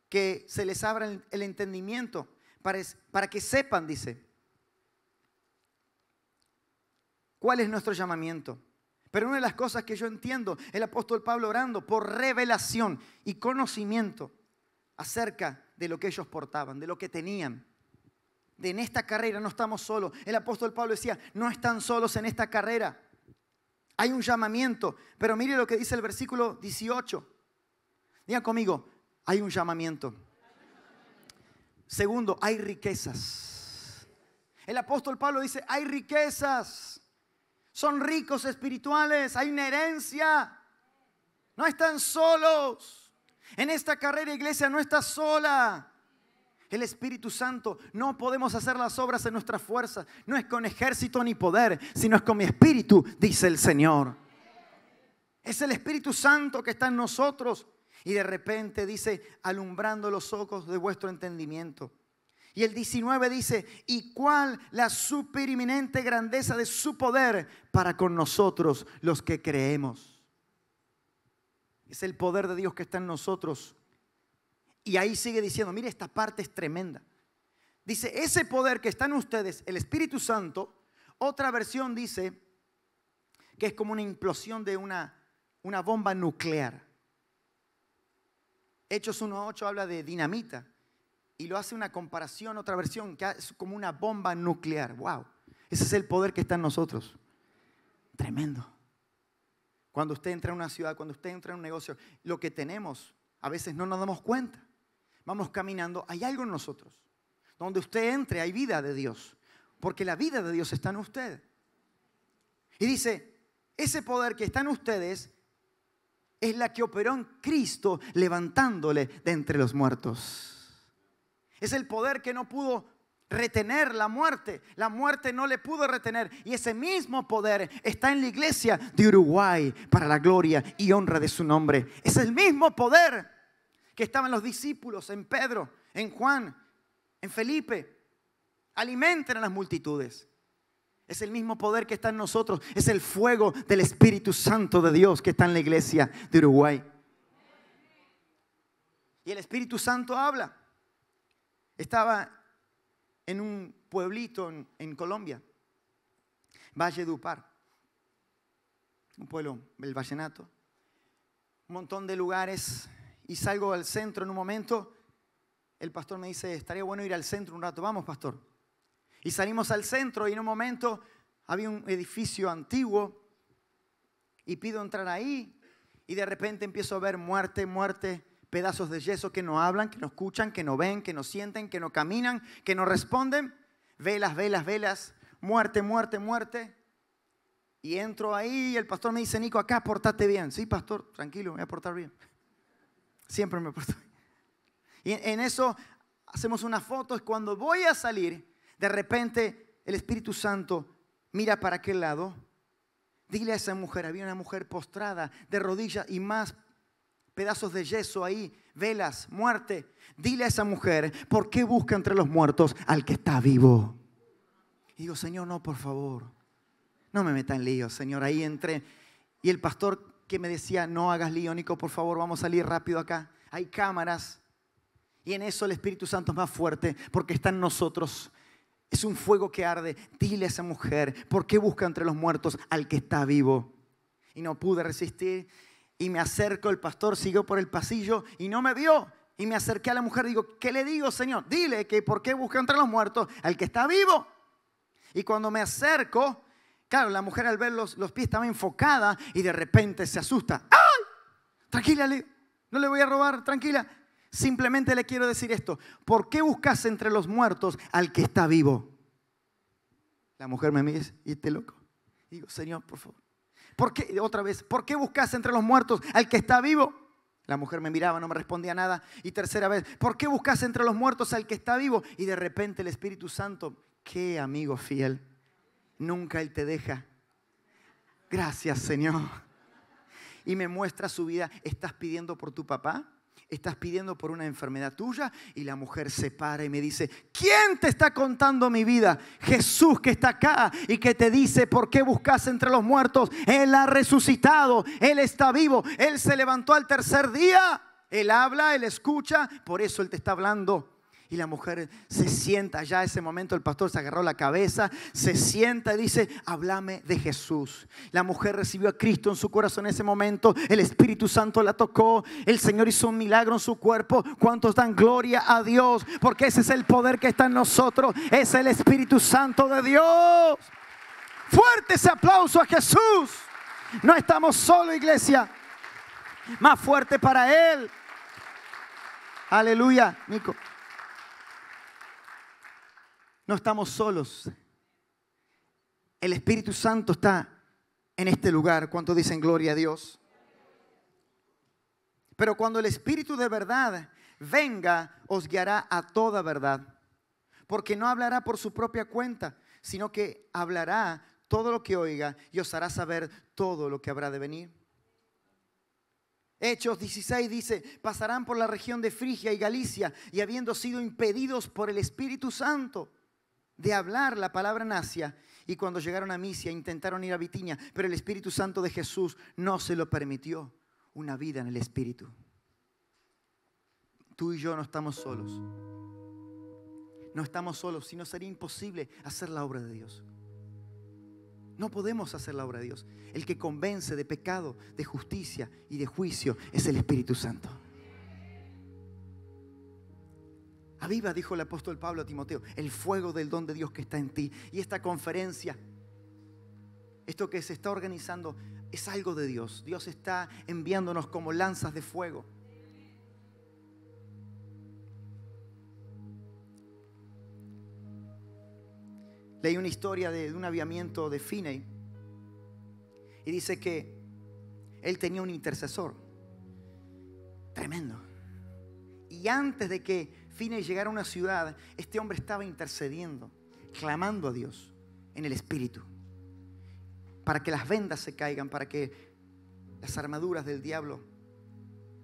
que se les abra el entendimiento para que sepan, dice, cuál es nuestro llamamiento. Pero una de las cosas que yo entiendo, el apóstol Pablo orando por revelación y conocimiento acerca de lo que ellos portaban, de lo que tenían. En esta carrera no estamos solos. El apóstol Pablo decía, no están solos en esta carrera. Hay un llamamiento. Pero mire lo que dice el versículo 18. Digan conmigo, hay un llamamiento. Segundo, hay riquezas. El apóstol Pablo dice, hay riquezas. Son ricos espirituales, hay una herencia. No están solos. En esta carrera, iglesia, no está sola. El Espíritu Santo, no podemos hacer las obras en nuestra fuerza. No es con ejército ni poder, sino es con mi espíritu, dice el Señor. Es el Espíritu Santo que está en nosotros. Y de repente dice, alumbrando los ojos de vuestro entendimiento. Y el 19 dice, ¿y cuál la superinminente grandeza de su poder para con nosotros los que creemos? Es el poder de Dios que está en nosotros. Y ahí sigue diciendo, mire, esta parte es tremenda. Dice, ese poder que está en ustedes, el Espíritu Santo, otra versión dice que es como una implosión de una bomba nuclear. Hechos 1:8 habla de dinamita y lo hace una comparación, otra versión, que es como una bomba nuclear. ¡Wow! Ese es el poder que está en nosotros. Tremendo. Cuando usted entra a una ciudad, cuando usted entra a un negocio, lo que tenemos, a veces no nos damos cuenta. Vamos caminando, hay algo en nosotros. Donde usted entre hay vida de Dios, porque la vida de Dios está en usted. Y dice, ese poder que está en ustedes es la que operó en Cristo levantándole de entre los muertos. Es el poder que no pudo retener la muerte. La muerte no le pudo retener. Y ese mismo poder está en la iglesia de Uruguay para la gloria y honra de su nombre. Es el mismo poder que estaba en los discípulos, en Pedro, en Juan, en Felipe. Alimenten a las multitudes. Es el mismo poder que está en nosotros. Es el fuego del Espíritu Santo de Dios que está en la iglesia de Uruguay. Y el Espíritu Santo habla. Estaba en un pueblito en Colombia, Valledupar, un pueblo del Vallenato, un montón de lugares, y salgo al centro en un momento. El pastor me dice, estaría bueno ir al centro un rato. Vamos, pastor. Y salimos al centro y en un momento había un edificio antiguo y pido entrar ahí y de repente empiezo a ver muerte, muerte, pedazos de yeso que no hablan, que no escuchan, que no ven, que no sienten, que no caminan, que no responden. Velas, velas, velas, muerte, muerte, muerte. Y entro ahí y el pastor me dice, Nico, acá portate bien. Sí, pastor, tranquilo, me voy a portar bien. Siempre me porto bien. Y en eso hacemos una foto. Es cuando voy a salir, de repente el Espíritu Santo mira para aquel lado. Dile a esa mujer, había una mujer postrada de rodillas y más pedazos de yeso ahí, velas, muerte. Dile a esa mujer, ¿por qué busca entre los muertos al que está vivo? Y digo, Señor, no, por favor, no me meta en lío, Señor. Ahí entré y el pastor que me decía, no hagas lío, Nico, por favor, vamos a salir rápido acá. Hay cámaras. Y en eso el Espíritu Santo es más fuerte porque está en nosotros. Es un fuego que arde. Dile a esa mujer, ¿por qué busca entre los muertos al que está vivo? Y no pude resistir y me acerco. El pastor siguió por el pasillo y no me vio. Y me acerqué a la mujer y digo, ¿qué le digo, Señor? Dile que ¿por qué busca entre los muertos al que está vivo? Y cuando me acerco, claro, la mujer al ver los pies estaba enfocada y de repente se asusta. ¡Ay! Tranquila, no le voy a robar, tranquila. Simplemente le quiero decir esto. ¿Por qué buscas entre los muertos al que está vivo? La mujer me mira y te loco. Digo, Señor, por favor. ¿Por qué? Otra vez. ¿Por qué buscas entre los muertos al que está vivo? La mujer me miraba, no me respondía nada. Y tercera vez, ¿por qué buscas entre los muertos al que está vivo? Y de repente el Espíritu Santo, qué amigo fiel. Nunca Él te deja. Gracias, Señor. Y me muestra su vida. ¿Estás pidiendo por tu papá? ¿Estás pidiendo por una enfermedad tuya? Y la mujer se para y me dice, ¿quién te está contando mi vida? Jesús, que está acá y que te dice, ¿por qué buscas entre los muertos? Él ha resucitado, Él está vivo, Él se levantó al tercer día. Él habla, Él escucha, por eso Él te está hablando. Y la mujer se sienta, ya ese momento el pastor se agarró la cabeza, se sienta y dice, háblame de Jesús. La mujer recibió a Cristo en su corazón en ese momento, el Espíritu Santo la tocó, el Señor hizo un milagro en su cuerpo. ¿Cuántos dan gloria a Dios? Porque ese es el poder que está en nosotros, es el Espíritu Santo de Dios. Fuerte ese aplauso a Jesús. No estamos solos, iglesia. Más fuerte para Él. Aleluya, Nico. No estamos solos. El Espíritu Santo está en este lugar. ¿Cuántos dicen gloria a Dios? Pero cuando el Espíritu de verdad venga, os guiará a toda verdad. Porque no hablará por su propia cuenta, sino que hablará todo lo que oiga y os hará saber todo lo que habrá de venir. Hechos 16 dice, pasarán por la región de Frigia y Galicia y habiendo sido impedidos por el Espíritu Santo de hablar la palabra en Asia, y cuando llegaron a Misia intentaron ir a Bitinia, pero el Espíritu Santo de Jesús no se lo permitió. Una vida en el Espíritu. Tú y yo no estamos solos. No estamos solos, sino sería imposible hacer la obra de Dios. No podemos hacer la obra de Dios. El que convence de pecado, de justicia y de juicio es el Espíritu Santo. Aviva, dijo el apóstol Pablo a Timoteo, el fuego del don de Dios que está en ti. Y esta conferencia, esto que se está organizando, es algo de Dios. Dios está enviándonos como lanzas de fuego. Leí una historia de un avivamiento de Finney y dice que él tenía un intercesor tremendo. Y antes de que Finney llegara a una ciudad, este hombre estaba intercediendo, clamando a Dios en el Espíritu, para que las vendas se caigan, para que las armaduras del diablo,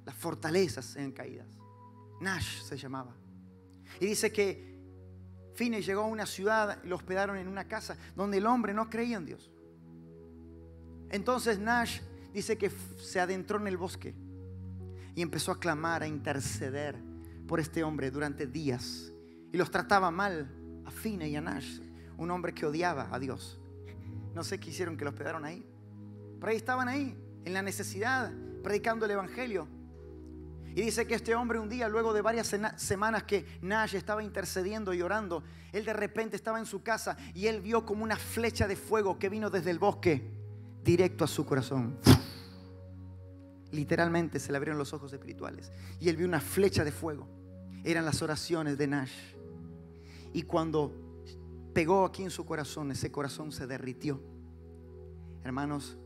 las fortalezas sean caídas. Nash se llamaba. Y dice que Finney llegó a una ciudad y lo hospedaron en una casa donde el hombre no creía en Dios. Entonces Nash dice que se adentró en el bosque y empezó a clamar, a interceder por este hombre durante días. Y los trataba mal a Finney y a Nash, un hombre que odiaba a Dios. No sé qué hicieron que lo hospedaron ahí, pero ahí estaban ahí, en la necesidad, predicando el evangelio. Y dice que este hombre un día, luego de varias semanas que Nash estaba intercediendo y orando, él de repente estaba en su casa y él vio como una flecha de fuego que vino desde el bosque directo a su corazón. Literalmente se le abrieron los ojos espirituales y él vio una flecha de fuego. Eran las oraciones de Nash. Y cuando pegó aquí en su corazón, ese corazón se derritió. Hermanos,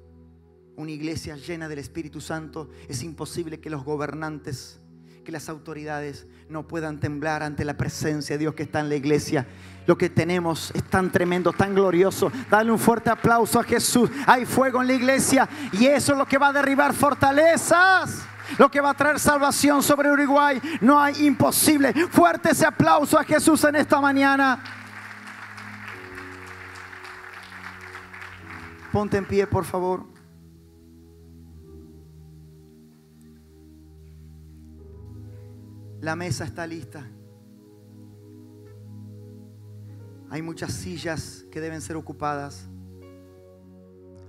una iglesia llena del Espíritu Santo, es imposible que los gobernantes, que las autoridades no puedan temblar ante la presencia de Dios que está en la iglesia. Lo que tenemos es tan tremendo, tan glorioso. Dale un fuerte aplauso a Jesús. Hay fuego en la iglesia y eso es lo que va a derribar fortalezas, lo que va a traer salvación sobre Uruguay. No hay imposible. Fuerte ese aplauso a Jesús en esta mañana. Ponte en pie, por favor. La mesa está lista. Hay muchas sillas que deben ser ocupadas.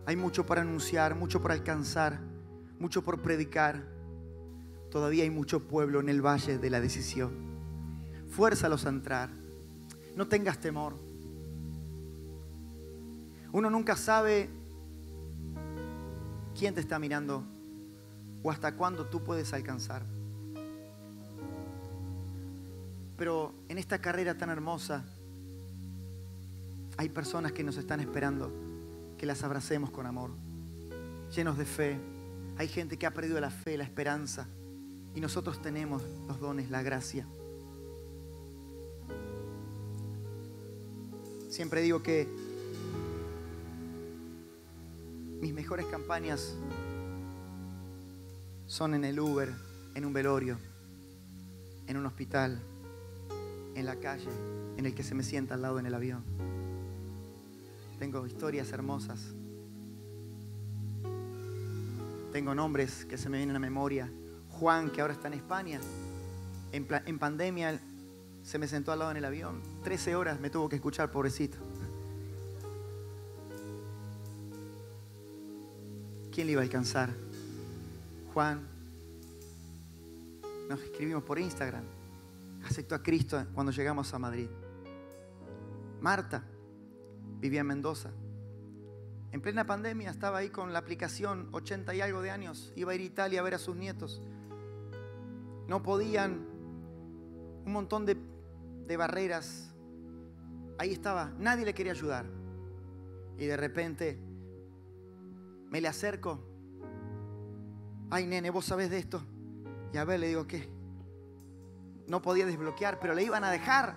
Hay mucho para anunciar, mucho para alcanzar, mucho por predicar. Todavía hay mucho pueblo en el valle de la decisión. Fuérzalos a entrar. No tengas temor. Uno nunca sabe quién te está mirando o hasta cuándo tú puedes alcanzar. Pero en esta carrera tan hermosa hay personas que nos están esperando que las abracemos con amor, llenos de fe. Hay gente que ha perdido la fe, la esperanza, y nosotros tenemos los dones, la gracia. Siempre digo que mis mejores campañas son en el Uber, en un velorio, en un hospital, en la calle, en el que se me sienta al lado en el avión. Tengo historias hermosas. Tengo nombres que se me vienen a memoria. Juan, que ahora está en España. En pandemia se me sentó al lado en el avión. 13 horas me tuvo que escuchar, pobrecito. ¿Quién le iba a alcanzar? Juan. Nos escribimos por Instagram. Aceptó a Cristo cuando llegamos a Madrid. Marta vivía en Mendoza. En plena pandemia estaba ahí con la aplicación, 80 y algo de años. Iba a ir a Italia a ver a sus nietos. No podían, un montón de barreras. Ahí estaba, nadie le quería ayudar. Y de repente me le acerco. Ay, nene, ¿vos sabés de esto? Y a ver, le digo, ¿qué? No podía desbloquear, pero le iban a dejar.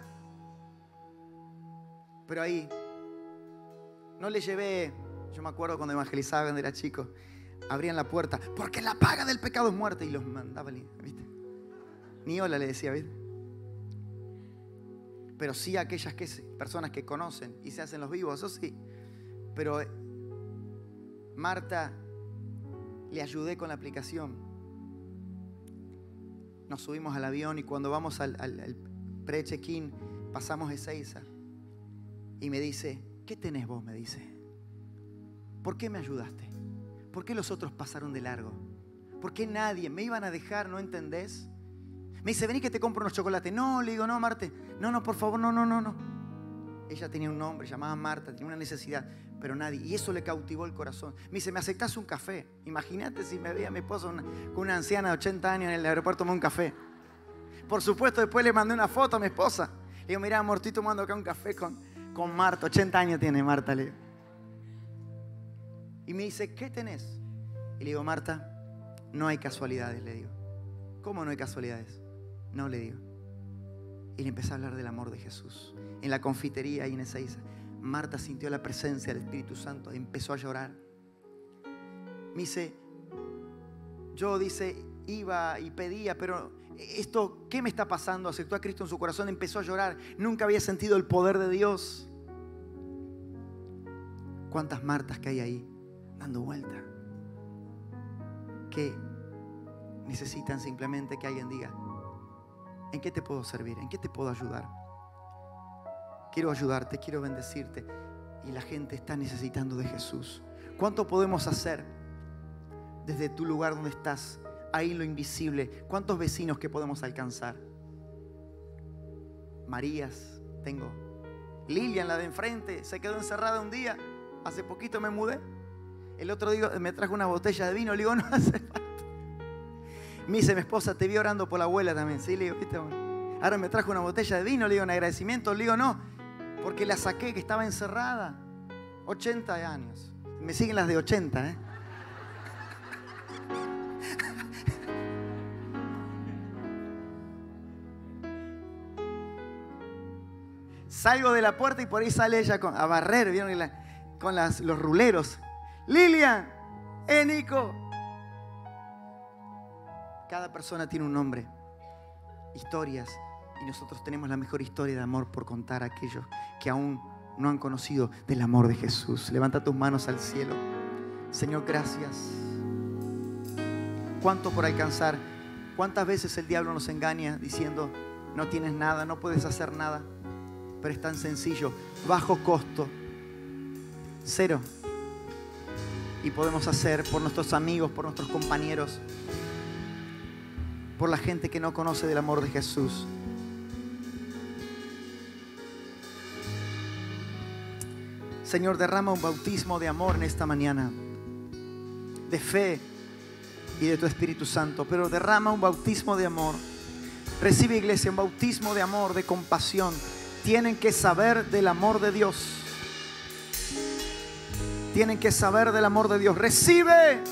Pero ahí no le llevé, yo me acuerdo cuando evangelizaba cuando era chico, abrían la puerta, porque la paga del pecado es muerte, y los mandaba, ¿viste? Ni hola le decía, ¿viste? Pero sí a aquellas personas que conocen y se hacen los vivos, eso sí. Pero Marta, le ayudé con la aplicación. Nos subimos al avión y cuando vamos al pre-check-in, pasamos Ezeiza. Y me dice, ¿qué tenés vos? Me dice. ¿Por qué me ayudaste? ¿Por qué los otros pasaron de largo? ¿Por qué nadie? ¿Me iban a dejar? ¿No entendés? Me dice, vení que te compro unos chocolates. No, le digo, no, Marte. No, por favor, no. Ella tenía un nombre, llamaba Marta, tenía una necesidad, pero nadie. Y eso le cautivó el corazón. Me dice, ¿me aceptás un café? Imagínate si me veía mi esposo con una anciana de 80 años en el aeropuerto tomando un café. Por supuesto, después le mandé una foto a mi esposa. Le digo, mirá, amor, estoy tomando acá un café con Marta. 80 años tiene Marta, le digo. Y me dice, ¿qué tenés? Y le digo, Marta, no hay casualidades, le digo. ¿Cómo no hay casualidades? No, le digo. Y le empecé a hablar del amor de Jesús. En la confitería y en Ezeiza, Marta sintió la presencia del Espíritu Santo, empezó a llorar. Me dice, yo iba y pedía, pero esto, ¿qué me está pasando? Aceptó a Cristo en su corazón, empezó a llorar. Nunca había sentido el poder de Dios. ¿Cuántas Martas que hay ahí dando vuelta? Que necesitan simplemente que alguien diga, ¿en qué te puedo servir? ¿En qué te puedo ayudar? Quiero ayudarte, quiero bendecirte. Y la gente está necesitando de Jesús. ¿Cuánto podemos hacer desde tu lugar donde estás? Ahí en lo invisible. ¿Cuántos vecinos que podemos alcanzar? Marías tengo. Lilian, la de enfrente, se quedó encerrada un día. Hace poquito me mudé. El otro día me trajo una botella de vino. Le digo, no hace falta. Me dice mi esposa, te vi orando por la abuela también. Sí, le digo, ¿viste? Ahora me trajo una botella de vino. Le digo, en agradecimiento. Le digo, no, porque la saqué, que estaba encerrada. 80 años. Me siguen las de 80, ¿eh? Salgo de la puerta y por ahí sale ella a barrer, ¿vieron? Con los ruleros. Lilian, Nico. Cada persona tiene un nombre, historias, y nosotros tenemos la mejor historia de amor por contar a aquellos que aún no han conocido del amor de Jesús. Levanta tus manos al cielo. Señor, gracias. ¿Cuánto por alcanzar? ¿Cuántas veces el diablo nos engaña diciendo, no tienes nada, no puedes hacer nada? Pero es tan sencillo, bajo costo, 0. Y podemos hacer por nuestros amigos, por nuestros compañeros, por la gente que no conoce del amor de Jesús. Señor, derrama un bautismo de amor en esta mañana, de fe y de tu Espíritu Santo, pero derrama un bautismo de amor. Recibe, iglesia, un bautismo de amor, de compasión. Tienen que saber del amor de Dios. Tienen que saber del amor de Dios. Recibe.